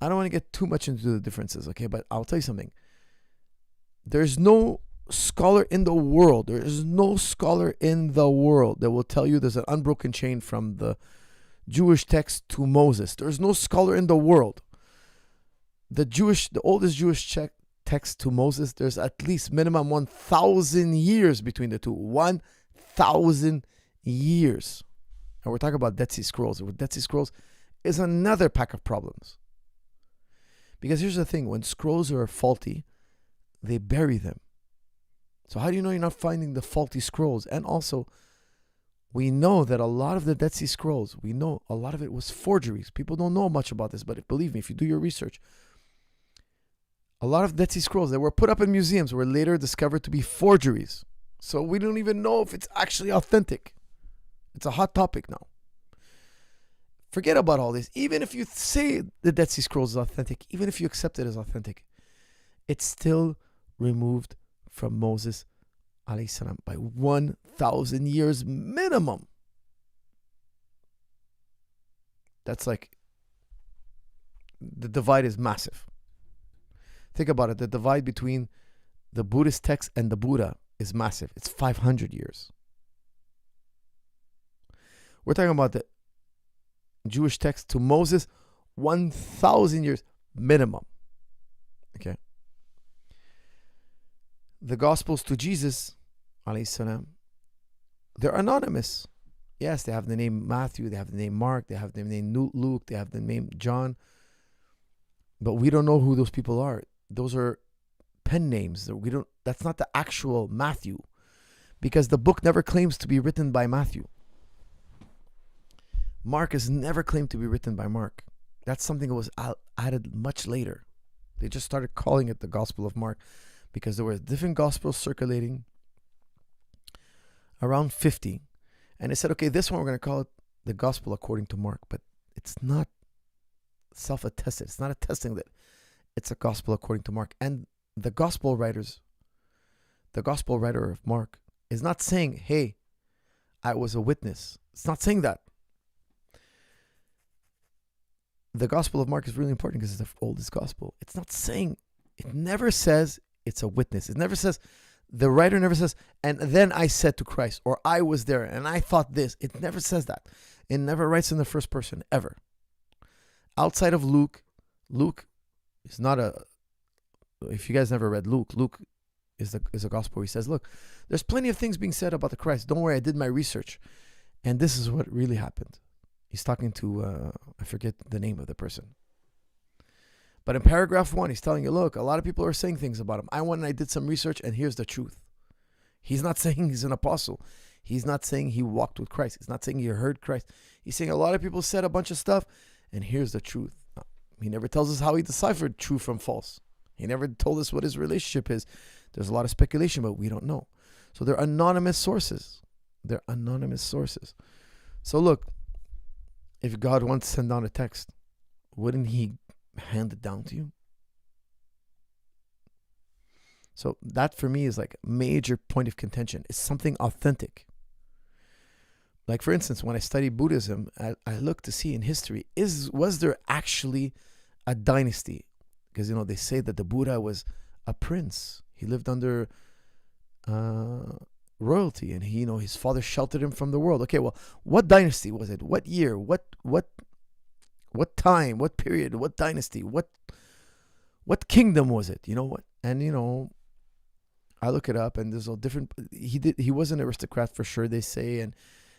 Speaker 1: I don't want to get too much into the differences, okay? But I'll tell you something. There's no scholar in the world, that will tell you there's an unbroken chain from the Jewish text to Moses. There's no scholar in the world. The oldest Jewish text to Moses, there's at least minimum 1,000 years between the two. 1,000 years. And we're talking about Dead Sea Scrolls. With Dead Sea Scrolls is another pack of problems. Because here's the thing, when scrolls are faulty, they bury them. So how do you know you're not finding the faulty scrolls? And also, we know that a lot of the Dead Sea Scrolls, we know a lot of it was forgeries. People don't know much about this, but believe me, if you do your research, a lot of Dead Sea Scrolls that were put up in museums were later discovered to be forgeries. So we don't even know if it's actually authentic. It's a hot topic now. Forget about all this. Even if you say the Dead Sea Scrolls is authentic, even if you accept it as authentic, it's still removed from Moses alayhi salam by 1,000 years minimum. That's like, the divide is massive. Think about it. The divide between the Buddhist text and the Buddha is massive. It's 500 years. We're talking about the Jewish text to Moses, 1,000 years minimum. Okay. The Gospels to Jesus, alayhi salam, they're anonymous. Yes, they have the name Matthew, they have the name Mark, they have the name Luke, they have the name John. But we don't know who those people are. Those are pen names. That's not the actual Matthew, because the book never claims to be written by Matthew. Mark is never claimed to be written by Mark. That's something that was added much later. They just started calling it the Gospel of Mark because there were different Gospels circulating around 50. And they said, okay, this one we're going to call it the Gospel according to Mark. But it's not self-attested. It's not attesting that it's a Gospel according to Mark. And the Gospel writer of Mark is not saying, hey, I was a witness. It's not saying that. The Gospel of Mark is really important because it's the oldest Gospel. It's not saying, it never says it's a witness. It never says, the writer never says, and then I said to Christ, or I was there and I thought this. It never says that. It never writes in the first person, ever. Outside of Luke, Luke is not if you guys never read Luke is a gospel where he says, look, there's plenty of things being said about the Christ. Don't worry, I did my research. And this is what really happened. He's talking to, I forget the name of the person. But in paragraph 1, he's telling you, look, a lot of people are saying things about him. I went and I did some research, and here's the truth. He's not saying he's an apostle. He's not saying he walked with Christ. He's not saying he heard Christ. He's saying a lot of people said a bunch of stuff, and here's the truth. He never tells us how he deciphered true from false. He never told us what his relationship is. There's a lot of speculation, but we don't know. So they're anonymous sources. They're anonymous sources. So look, if God wants to send down a text, wouldn't he hand it down to you? So that for me is like a major point of contention. It's something authentic. Like for instance, when I study Buddhism, I look to see in history, was there actually a dynasty? Because they say that the Buddha was a prince. He lived under royalty, and his father sheltered him from the world. Okay, well, what dynasty was it? What year? What time? What period? What dynasty? What kingdom was it? You know what? And I look it up, and there's a different. He was an aristocrat for sure, they say, and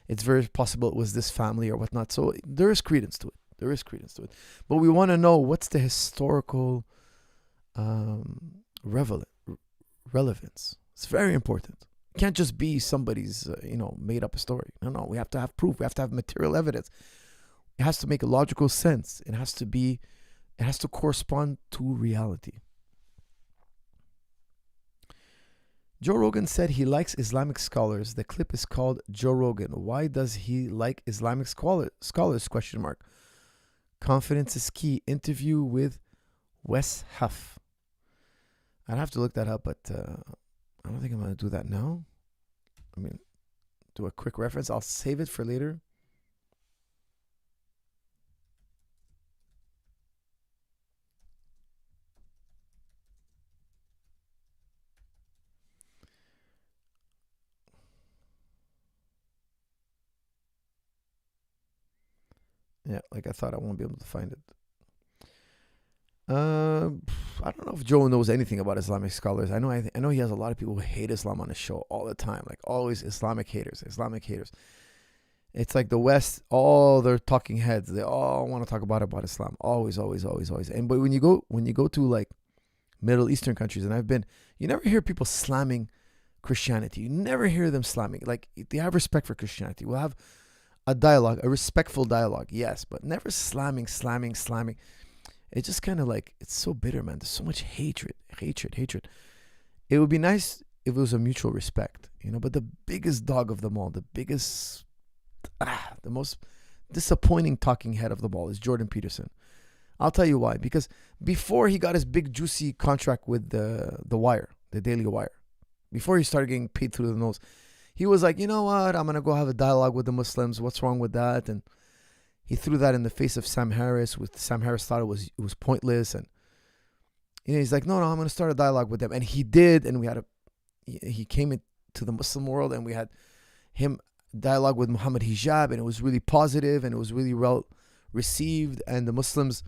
Speaker 1: it's very possible it was this family or whatnot. So there is credence to it. But we want to know what's the historical relevance. It's very important. It can't just be somebody's, made up a story. No, we have to have proof. We have to have material evidence. It has to make a logical sense. It has to correspond to reality. Joe Rogan said he likes Islamic scholars. The clip is called Joe Rogan. Why does he like Islamic scholars? Question mark. Confidence is key. Interview with Wes Huff. I'd have to look that up, but I don't think I'm going to do that now. Do a quick reference. I'll save it for later. Yeah, like I thought I won't be able to find it. I don't know if Joe knows anything about Islamic scholars. I know he has a lot of people who hate Islam on his show all the time. Like always Islamic haters. It's like the West, all their talking heads, they all want to talk about Islam. Always. And but when you go to like Middle Eastern countries, and you never hear people slamming Christianity. You never hear them slamming. Like they have respect for Christianity. We'll have a dialogue, a respectful dialogue, yes, but never slamming. It's just kind of like, it's so bitter, man. There's so much hatred. It would be nice if it was a mutual respect, but the biggest dog of them all, the most disappointing talking head of them all is Jordan Peterson. I'll tell you why. Because before he got his big juicy contract with the Wire, the Daily Wire, before he started getting paid through the nose, he was like, you know what? I'm going to go have a dialogue with the Muslims. What's wrong with that? And he threw that in the face of Sam Harris. Sam Harris thought it was pointless. And he's like, no, I'm going to start a dialogue with them. And he did. And he came into the Muslim world, and we had him dialogue with Muhammad Hijab, and it was really positive, and it was really well received. And the Muslims,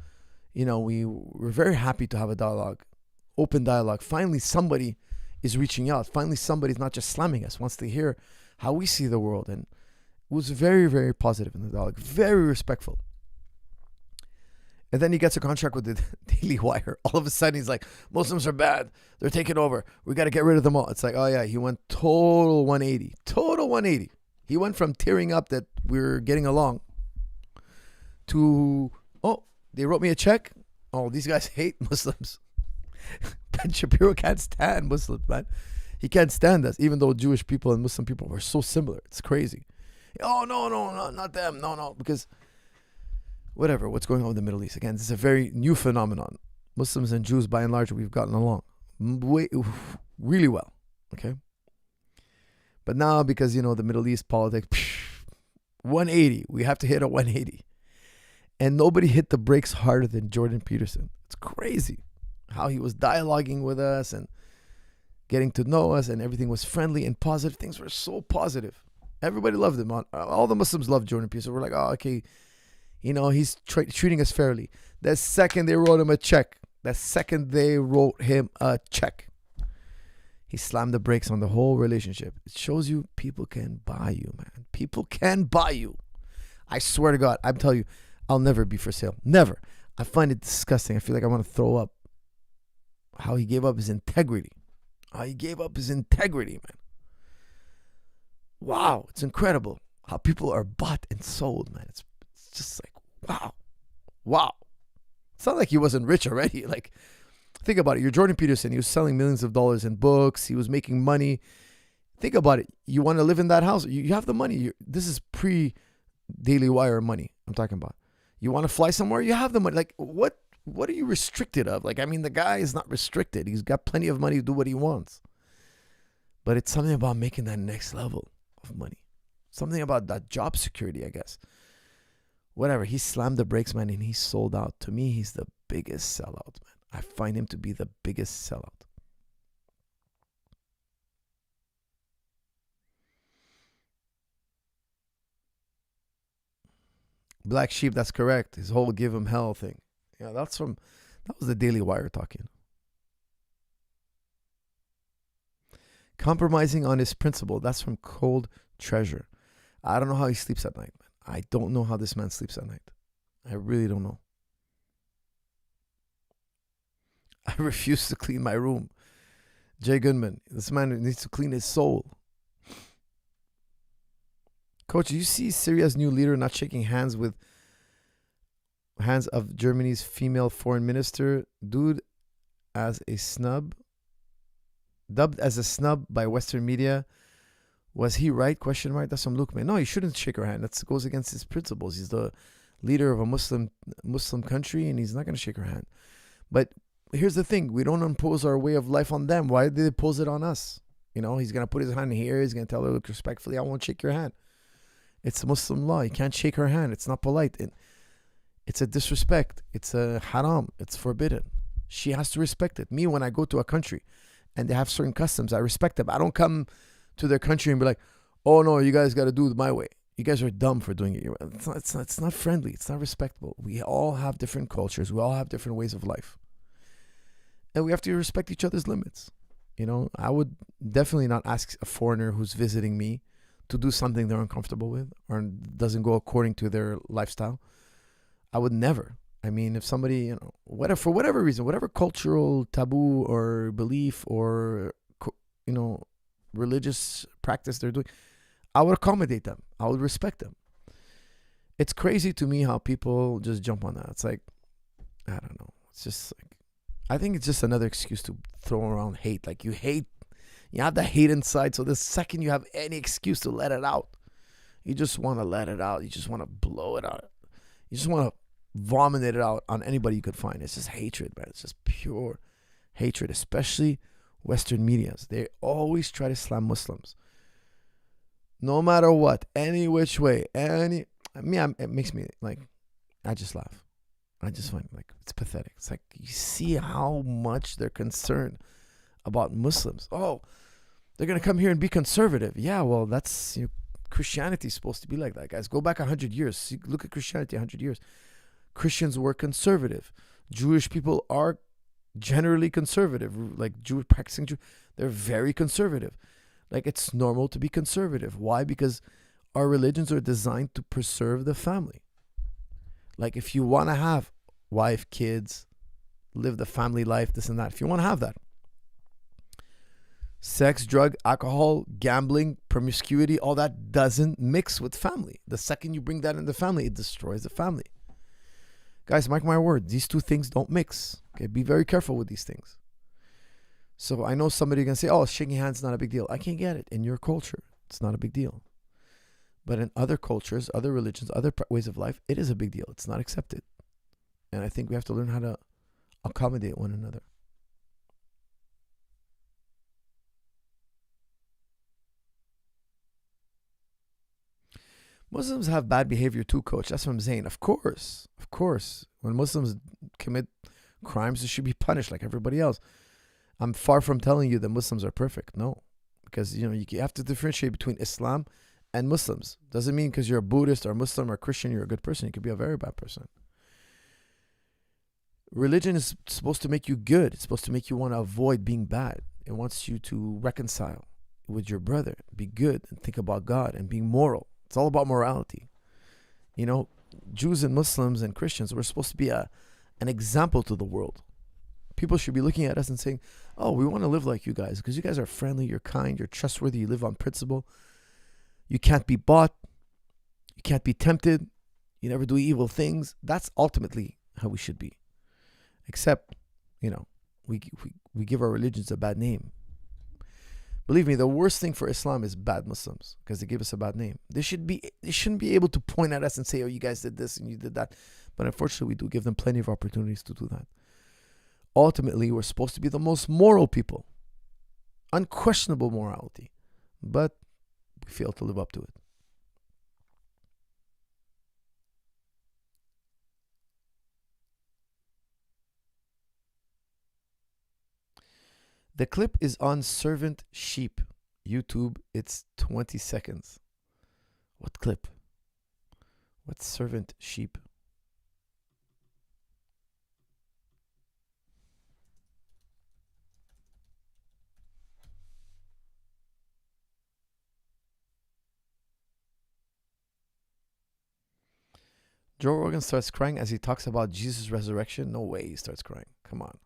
Speaker 1: we were very happy to have a dialogue, open dialogue. Finally, somebody is reaching out. Finally, somebody's not just slamming us, wants to hear how we see the world. And it was very, very positive in the dialogue, very respectful. And then he gets a contract with the Daily Wire. All of a sudden, he's like, Muslims are bad. They're taking over. We got to get rid of them all. It's like, oh yeah, he went total 180. Total 180. He went from tearing up that we're getting along to, oh, they wrote me a check. Oh, these guys hate Muslims. Ben Shapiro can't stand Muslims, man. He can't stand us, even though Jewish people and Muslim people are so similar. It's crazy. Oh, no, not them. No, because whatever, what's going on in the Middle East. Again, this is a very new phenomenon. Muslims and Jews, by and large, we've gotten along really well, okay? But now, because, the Middle East politics, 180. We have to hit a 180. And nobody hit the brakes harder than Jordan Peterson. It's crazy how he was dialoguing with us and getting to know us, and everything was friendly and positive. Things were so positive. Everybody loved him. All the Muslims loved Jordan Peterson. We're like, oh, okay, he's treating us fairly. The second they wrote him a check, he slammed the brakes on the whole relationship. It shows you people can buy you, man. People can buy you. I swear to God, I'm telling you, I'll never be for sale. Never. I find it disgusting. I feel like I want to throw up. How he gave up his integrity. Man. Wow, it's incredible how people are bought and sold, man. It's just like, wow. It's not like he wasn't rich already. Like, think about it. You're Jordan Peterson. He was selling millions of dollars in books. He was making money. Think about it. You want to live in that house. You have the money. This is pre-Daily Wire money I'm talking about. You want to fly somewhere? You have the money. Like, what are you restricted of? Like, the guy is not restricted. He's got plenty of money to do what he wants. But it's something about making that next level of money. Something about that job security, I guess. Whatever. He slammed the brakes, man, and he sold out. To me, he's the biggest sellout, man. I find him to be the biggest sellout. Black Sheep, that's correct. His whole give him hell thing. Yeah, that was the Daily Wire talking. Compromising on his principle. That's from Cold Treasure. I don't know how he sleeps at night, man. I don't know how this man sleeps at night. I really don't know. I refuse to clean my room. Jay Goodman, this man needs to clean his soul. Coach, you see Syria's new leader not shaking hands of Germany's female foreign minister, dubbed as a snub by Western media. Was he right? Question mark. That's some look, man. No, he shouldn't shake her hand. That goes against his principles. He's the leader of a Muslim country, and he's not going to shake her hand. But here's the thing: we don't impose our way of life on them. Why did they impose it on us? You know, he's going to put his hand here. He's going to tell her, look, respectfully, I won't shake your hand. It's Muslim law. You can't shake her hand. It's not polite. It's a disrespect. It's a haram. It's forbidden. She has to respect it. Me, when I go to a country and they have certain customs, I respect them. I don't come to their country and be like, oh no, you guys got to do it my way. You guys are dumb for doing it. It's not friendly. It's not respectable. We all have different cultures. We all have different ways of life. And we have to respect each other's limits. You know, I would definitely not ask a foreigner who's visiting me to do something they're uncomfortable with or doesn't go according to their lifestyle. I would never. I mean, if somebody, you know, for whatever reason, whatever cultural taboo or belief or, you know, religious practice they're doing, I would accommodate them. I would respect them. It's crazy to me how people just jump on that. It's like, I don't know. It's just like, I think it's just another excuse to throw around hate. Like you have the hate inside. So the second you have any excuse to let it out, you just want to let it out. You just want to blow it out. You just want to vomit it out on anybody you could find. It's just hatred, man. It's just pure hatred, especially Western medias. They always try to slam Muslims. No matter what, any which way, it makes me like, I just laugh. I just find like, it's pathetic. It's like, you see how much they're concerned about Muslims. Oh, they're going to come here and be conservative. Yeah, well, that's, you know, Christianity is supposed to be like that, guys. Go back 100 years. Look at Christianity 100 years. Christians were conservative. Jewish people are generally conservative. Like practicing Jew, they're very conservative. Like it's normal to be conservative. Why? Because our religions are designed to preserve the family. Like if you want to have wife, kids, live the family life, this and that, if you want to have that, sex, drug, alcohol, gambling, promiscuity, all that doesn't mix with family. The second you bring that in the family, it destroys the family. Guys, mark my word, these two things don't mix. Okay, be very careful with these things. So I know somebody can say, oh, shaking hands is not a big deal. I can't get it. In your culture, it's not a big deal. But in other cultures, other religions, other ways of life, it is a big deal. It's not accepted. And I think we have to learn how to accommodate one another. Muslims have bad behavior too, coach. That's what I'm saying. Of course. When Muslims commit crimes, they should be punished like everybody else. I'm far from telling you that Muslims are perfect. No. Because, you know, you have to differentiate between Islam and Muslims. Doesn't mean because you're a Buddhist or Muslim or Christian, you're a good person. You could be a very bad person. Religion is supposed to make you good. It's supposed to make you want to avoid being bad. It wants you to reconcile with your brother, be good, and think about God and being moral. It's all about morality. You know, Jews and Muslims and Christians, we're supposed to be an example to the world. People should be looking at us and saying, oh, we want to live like you guys because you guys are friendly, you're kind, you're trustworthy, you live on principle. You can't be bought. You can't be tempted. You never do evil things. That's ultimately how we should be. Except, you know, we give our religions a bad name. Believe me, the worst thing for Islam is bad Muslims because they give us a bad name. They shouldn't be able to point at us and say, oh, you guys did this and you did that. But unfortunately, we do give them plenty of opportunities to do that. Ultimately, we're supposed to be the most moral people. Unquestionable morality. But we fail to live up to it. The clip is on Servant Sheep. YouTube, it's 20 seconds. What clip? What's Servant Sheep? Joe Rogan starts crying as he talks about Jesus' resurrection. No way he starts crying. Come on.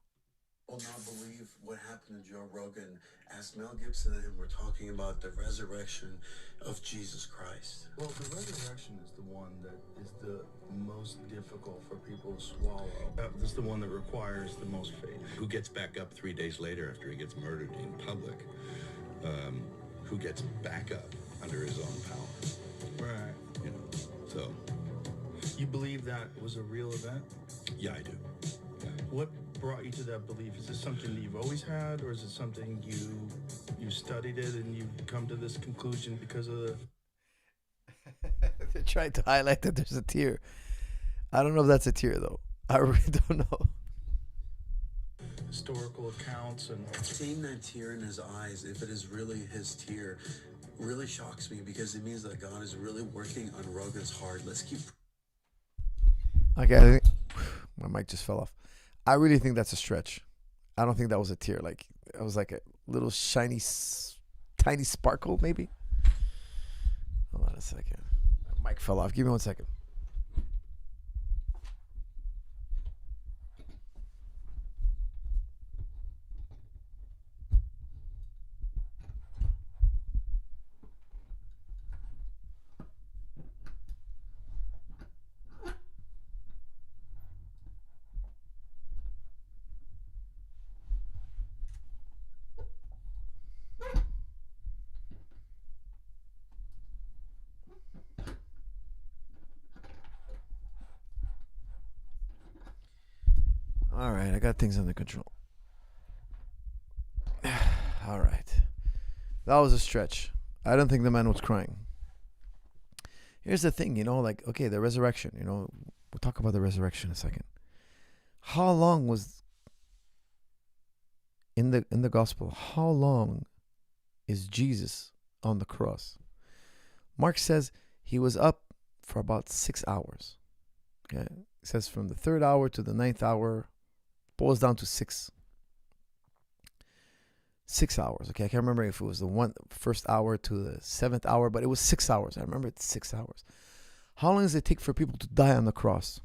Speaker 5: Will not believe what happened to Joe Rogan, as Mel Gibson and him were talking about the resurrection of Jesus Christ.
Speaker 6: Well, the resurrection is the one that is the most difficult for people to swallow. That's the one that requires the most faith.
Speaker 7: Who gets back up 3 days later after he gets murdered in public? Who gets back up under his own power?
Speaker 6: Right.
Speaker 7: You know, so.
Speaker 6: You believe that was a real event?
Speaker 7: Yeah, I do. Yeah.
Speaker 6: What brought you to that belief? Is this something that you've always had, or is it something you studied it and you've come to this conclusion because of the...
Speaker 1: They're trying to highlight that there's a tear. I don't know if that's a tear, though. I really don't know.
Speaker 6: Historical accounts and...
Speaker 5: Seeing that tear in his eyes, if it is really his tear, really shocks me, because it means that God is really working on Rogan's heart. Let's keep...
Speaker 1: Okay, I think my mic just fell off. I really think that's a stretch. I don't think that was a tear. Like, it was like a little shiny, tiny sparkle, maybe. Hold on a second. My mic fell off. Give me 1 second. All right, I got things under control. All right. That was a stretch. I don't think the man was crying. Here's the thing, like, okay, the resurrection, we'll talk about the resurrection in a second. How long was in the gospel, how long is Jesus on the cross? Mark says he was up for about 6 hours. Okay? It says from the 3rd hour to the 9th hour, boils down to 6 hours. Okay, I can't remember if it was the first hour to the 7th hour, but it was 6 hours. I remember it's 6 hours. How long does it take for people to die on the cross?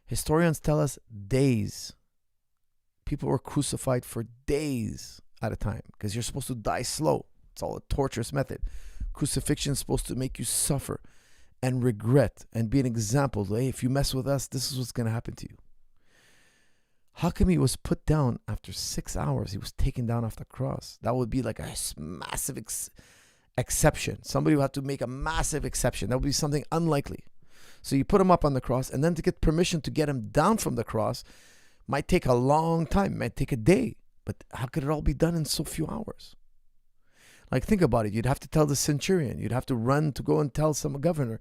Speaker 1: Historians tell us days. People were crucified for days at a time because you're supposed to die slow. It's all a torturous method. Crucifixion is supposed to make you suffer and regret and be an example. Hey, if you mess with us, this is what's going to happen to you. How come he was put down after 6 hours? He was taken down off the cross. That would be like a massive exception. Somebody would have to make a massive exception. That would be something unlikely. So you put him up on the cross, and then to get permission to get him down from the cross might take a long time, might take a day. But how could it all be done in so few hours? Like, think about it. You'd have to tell the centurion. You'd have to run to go and tell some governor.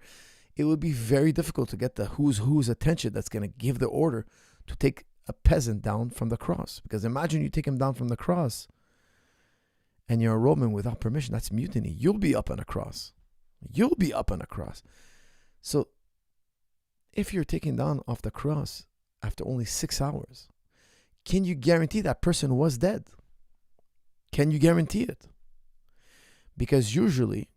Speaker 1: It would be very difficult to get the who's attention that's going to give the order to take a peasant down from the cross. Because imagine you take him down from the cross and you're a Roman without permission. That's mutiny. You'll be up on a cross. You'll be up on a cross. So if you're taken down off the cross after only 6 hours, can you guarantee that person was dead? Can you guarantee it? Because usually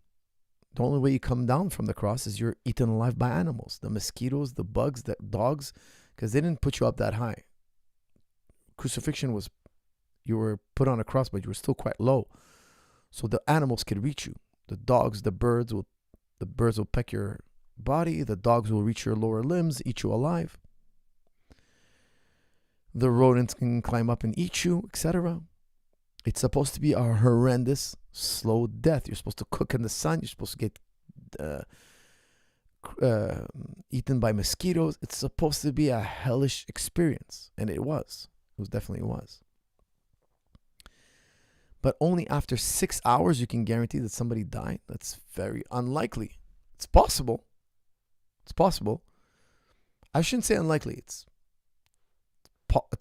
Speaker 1: the only way you come down from the cross is you're eaten alive by animals. The mosquitoes, the bugs, the dogs, because they didn't put you up that high. Crucifixion was, you were put on a cross, but you were still quite low. So the animals could reach you. The dogs, the birds will peck your body. The dogs will reach your lower limbs, eat you alive. The rodents can climb up and eat you, etc. It's supposed to be a horrendous, slow death. You're supposed to cook in the sun. You're supposed to get eaten by mosquitoes. It's supposed to be a hellish experience. And it was. It definitely was. But only after 6 hours you can guarantee that somebody died. That's very unlikely. It's possible. It's possible. I shouldn't say unlikely. It's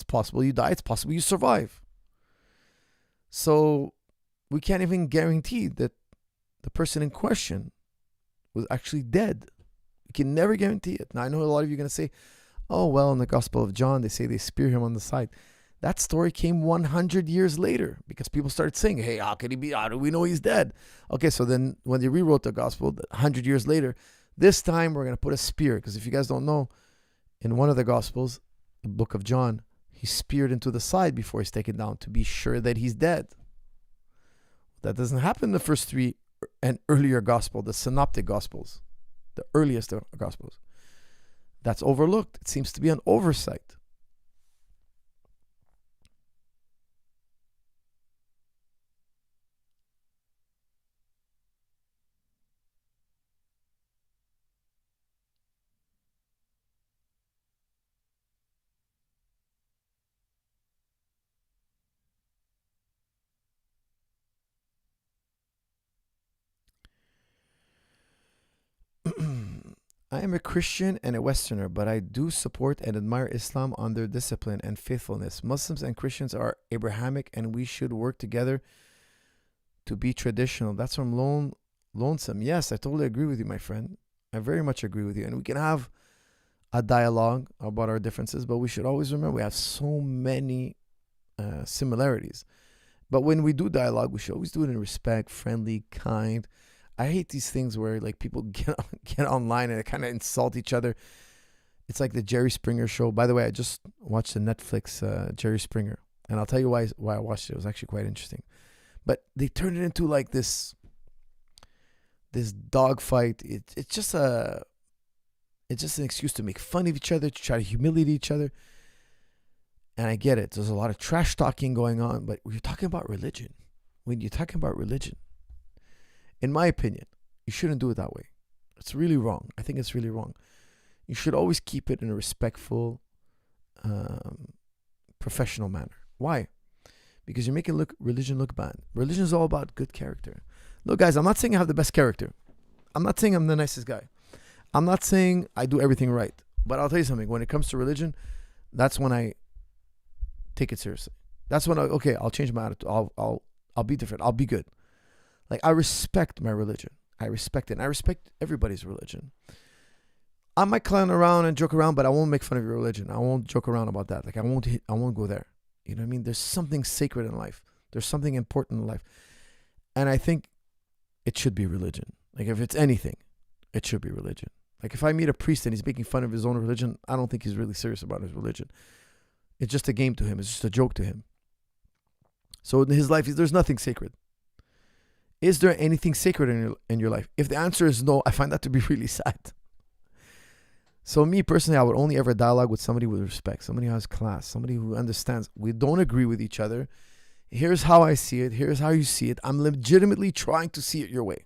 Speaker 1: possible you die. It's possible you survive. So we can't even guarantee that the person in question was actually dead. We can never guarantee it. Now, I know a lot of you are going to say, oh, well, in the Gospel of John, they say they spear him on the side. That story came 100 years later because people started saying, hey, how do we know he's dead? Okay, so then when they rewrote the Gospel 100 years later, this time we're going to put a spear. Because if you guys don't know, in one of the Gospels, the book of John, He's speared into the side before he's taken down to be sure that he's dead. That doesn't happen in the first three and earlier gospel, the synoptic gospels, the earliest gospels. That's overlooked. It seems to be an oversight. I am a Christian and a Westerner, but I do support and admire Islam on their discipline and faithfulness. Muslims and Christians are Abrahamic, and we should work together to be traditional. That's from Lonesome. Yes, I totally agree with you, my friend. I very much agree with you. And we can have a dialogue about our differences, but we should always remember we have so many similarities. But when we do dialogue, we should always do it in respect, friendly, kind. I hate these things where like people get online and they kind of insult each other. It's like the Jerry Springer show. By the way, I just watched the Netflix Jerry Springer, and I'll tell you why I watched it. It was actually quite interesting. But they turned it into like this dog fight. It's just an excuse to make fun of each other, to try to humiliate each other. And I get it. There's a lot of trash talking going on, but when you're talking about religion, in my opinion, you shouldn't do it that way. It's really wrong. I think it's really wrong. You should always keep it in a respectful, professional manner. Why? Because you're making religion look bad. Religion is all about good character. Look, guys, I'm not saying I have the best character. I'm not saying I'm the nicest guy. I'm not saying I do everything right. But I'll tell you something. When it comes to religion, that's when I take it seriously. That's when I'll change my attitude. I'll be different. I'll be good. Like, I respect my religion. I respect it. And I respect everybody's religion. I might clown around and joke around, but I won't make fun of your religion. I won't joke around about that. Like, I won't go there. You know what I mean? There's something sacred in life. There's something important in life. And I think it should be religion. Like, if it's anything, it should be religion. Like, if I meet a priest and he's making fun of his own religion, I don't think he's really serious about his religion. It's just a game to him. It's just a joke to him. So in his life, there's nothing sacred. Is there anything sacred in your life? If the answer is no, I find that to be really sad. So me personally, I would only ever dialogue with somebody with respect, somebody who has class, somebody who understands. We don't agree with each other. Here's how I see it. Here's how you see it. I'm legitimately trying to see it your way.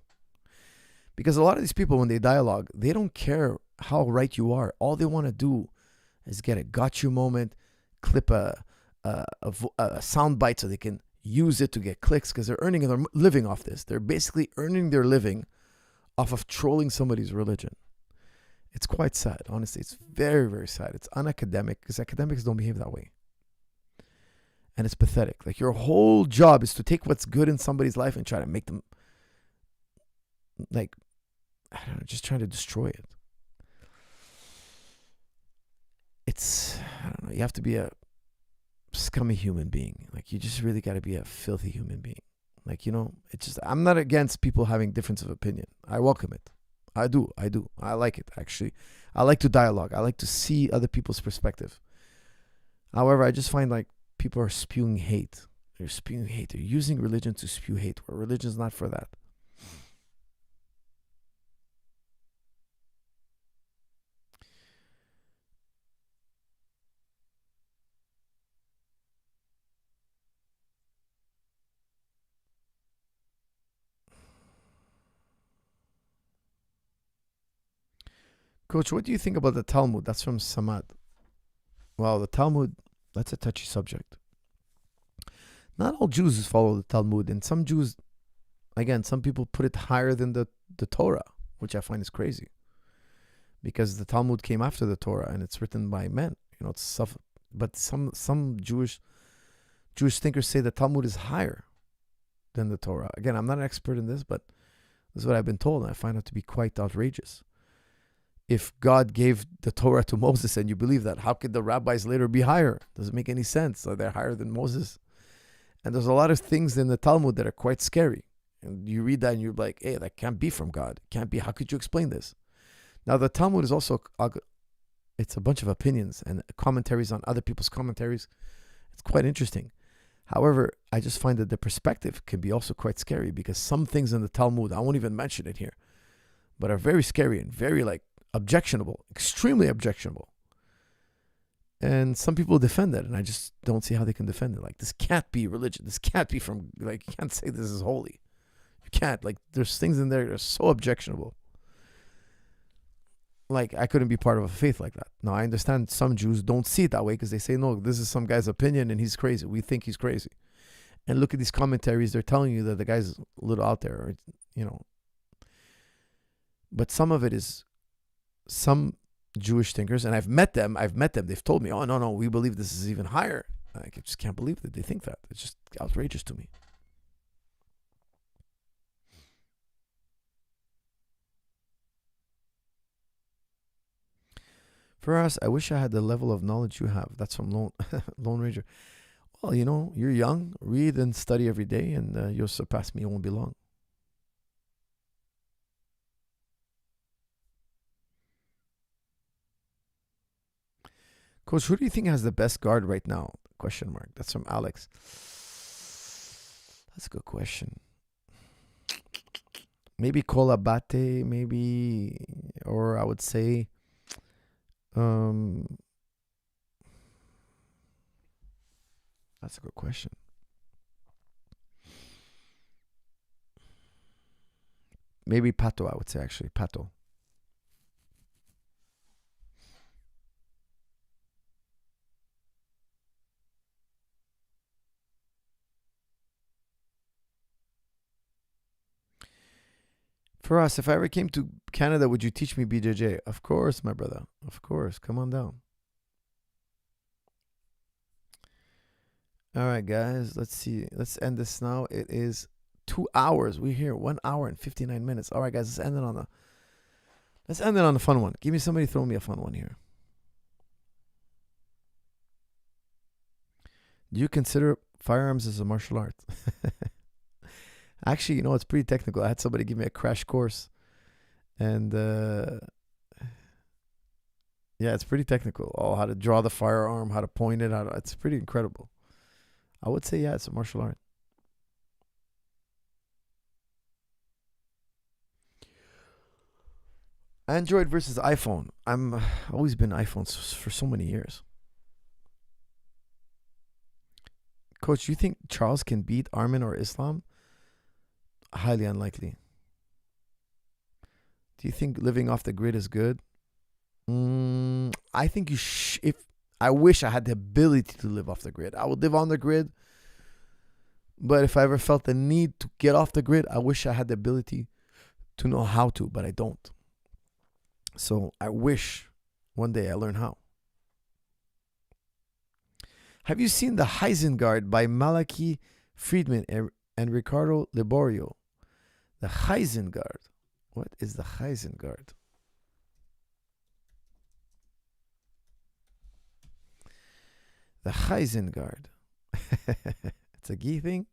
Speaker 1: Because a lot of these people, when they dialogue, they don't care how right you are. All they want to do is get a got you moment, clip a sound bite so they can use it to get clicks, because they're earning their living off this. They're basically earning their living off of trolling somebody's religion. It's quite sad, honestly. It's very, very sad. It's unacademic, because academics don't behave that way. And it's pathetic. Like, your whole job is to take what's good in somebody's life and try to make them, like, I don't know, just trying to destroy it. It's, I don't know, you have to be a scummy human being. Like, you just really got to be a filthy human being. Like, you know, it's just, I'm not against people having difference of opinion. I welcome it. I do. I like it, actually. I like to dialogue. I like to see other people's perspective. However, I just find like people are spewing hate. They're spewing hate. They're using religion to spew hate, where religion's not for that. Coach, what do you think about the Talmud? That's from Samad. Well, the Talmud, that's a touchy subject. Not all Jews follow the Talmud, and some Jews, again, some people put it higher than the Torah, which I find is crazy. Because the Talmud came after the Torah, and it's written by men. You know, it's stuff. But some Jewish thinkers say the Talmud is higher than the Torah. Again, I'm not an expert in this, but this is what I've been told, and I find it to be quite outrageous. If God gave the Torah to Moses and you believe that, how could the rabbis later be higher? Doesn't make any sense. So they're higher than Moses. And there's a lot of things in the Talmud that are quite scary. And you read that and you're like, hey, that can't be from God. It can't be. How could you explain this? Now, the Talmud is also it's a bunch of opinions and commentaries on other people's commentaries. It's quite interesting. However, I just find that the perspective can be also quite scary, because some things in the Talmud, I won't even mention it here, but are very scary and very like objectionable, extremely objectionable. And some people defend it, and I just don't see how they can defend it. Like, this can't be religion. This can't be from, like, you can't say this is holy. You can't. Like, there's things in there that are so objectionable. Like, I couldn't be part of a faith like that. Now, I understand some Jews don't see it that way, because they say, no, this is some guy's opinion and he's crazy. We think he's crazy. And look at these commentaries. They're telling you that the guy's a little out there, or, you know. But some of it is some Jewish thinkers, and I've met them. They've told me, oh, no, we believe this is even higher. I just can't believe that they think that. It's just outrageous to me. For us, I wish I had the level of knowledge you have. That's from Lone Ranger. Well, you know, you're young. Read and study every day, and you'll surpass me. It won't be long. Coach, who do you think has the best guard right now? Question mark. That's from Alex. That's a good question. Maybe Kolabate, maybe, or I would say, that's a good question. Maybe Pato, I would say, actually. Pato. For us, if I ever came to Canada, would you teach me BJJ? Of course, my brother. Of course. Come on down. All right, guys. Let's see. Let's end this now. It is 2 hours. We're here 1 hour and 59 minutes. All right, guys. Let's end it on a fun one. Give me somebody throw me a fun one here. Do you consider firearms as a martial art? Actually, you know, it's pretty technical. I had somebody give me a crash course. And, yeah, it's pretty technical. Oh, how to draw the firearm, how to point it. It's pretty incredible. I would say, yeah, it's a martial art. Android versus iPhone. I'm always been iPhones for so many years. Coach, do you think Charles can beat Arman or Islam? Highly unlikely. Do you think living off the grid is good? I think I wish I had the ability to live off the grid. I would live on the grid. But if I ever felt the need to get off the grid, I wish I had the ability to know how to, but I don't. So I wish one day I learn how. Have you seen The Heisengard by Malachi Friedman and Ricardo Liborio? The Heisengard. What is the Heisengard? The Heisengard. It's a gi thing.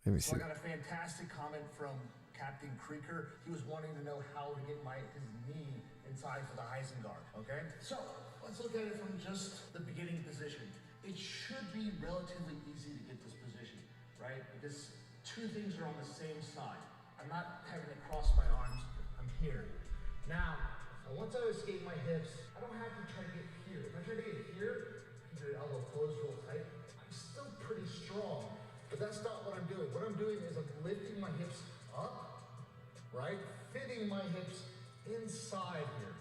Speaker 1: Let me see.
Speaker 8: So I got a fantastic comment from Captain Creaker. He was wanting to know how to get his knee inside for the Heisengard, okay? So let's look at it from just the beginning position. It should be relatively easy to get this position, right? Because two things are on the same side. I'm not having to cross my arms. I'm here. Now, once I escape my hips, I don't have to try to get here. If I try to get here, keep your elbow closed real tight, I'm still pretty strong. But that's not what I'm doing. What I'm doing is I'm lifting my hips up, right? Fitting my hips inside here.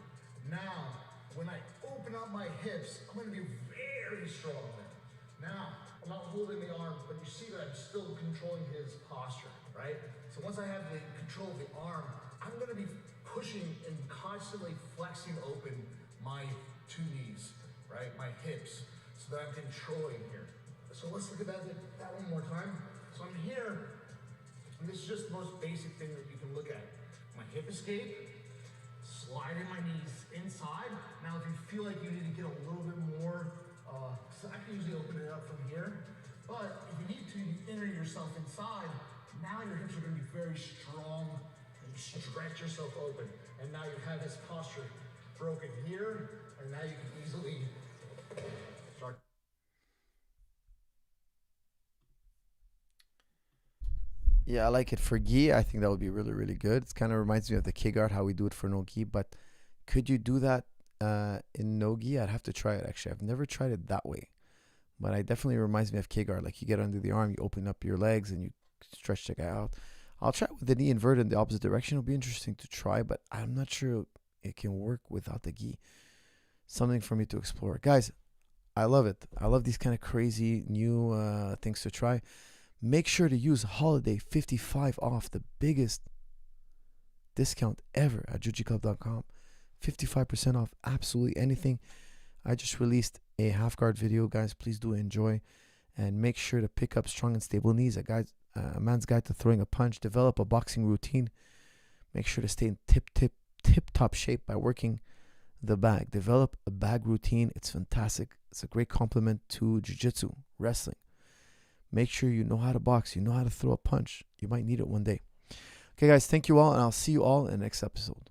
Speaker 8: Now, when I open up my hips, I'm gonna be very strong there. Now, I'm not holding the arm, but you see that I'm still controlling his posture, right? So once I have the control of the arm, I'm gonna be pushing and constantly flexing open my two knees, right? My hips, so that I'm controlling here. So let's look at that one more time. So I'm here, and this is just the most basic thing that you can look at. My hip escape, sliding my knees inside. Now if you feel like you need to get a little bit more, so I can usually open it up from here. But if you need to, you enter yourself inside. Now your hips are gonna be very strong, and you stretch yourself open. And now you have his posture broken here, and now you can easily start.
Speaker 1: Yeah, I like it for gi. I think that would be really, really good. It kind of reminds me of the kick guard, how we do it for no gi. But could you do that in no gi? I'd have to try it, actually. I've never tried it that way. But it definitely reminds me of kick guard. Like, you get under the arm, you open up your legs, and you stretch the guy out. I'll try it with the knee inverted in the opposite direction. It'll be interesting to try, but I'm not sure it can work without the gi. Something for me to explore. Guys, I love it. I love these kind of crazy new things to try. Make sure to use Holiday 55 off, the biggest discount ever at jujiclub.com. 55% off absolutely anything. I just released a half guard video, guys. Please do enjoy, and make sure to pick up Strong and Stable Knees, a man's guide to throwing a punch. Develop a boxing routine. Make sure to stay in tip top shape by working the bag. Develop a bag routine. It's fantastic. It's a great complement to jiu-jitsu, wrestling. Make sure you know how to box. You know how to throw a punch. You might need it one day. Okay, guys, thank you all, and I'll see you all in the next episode.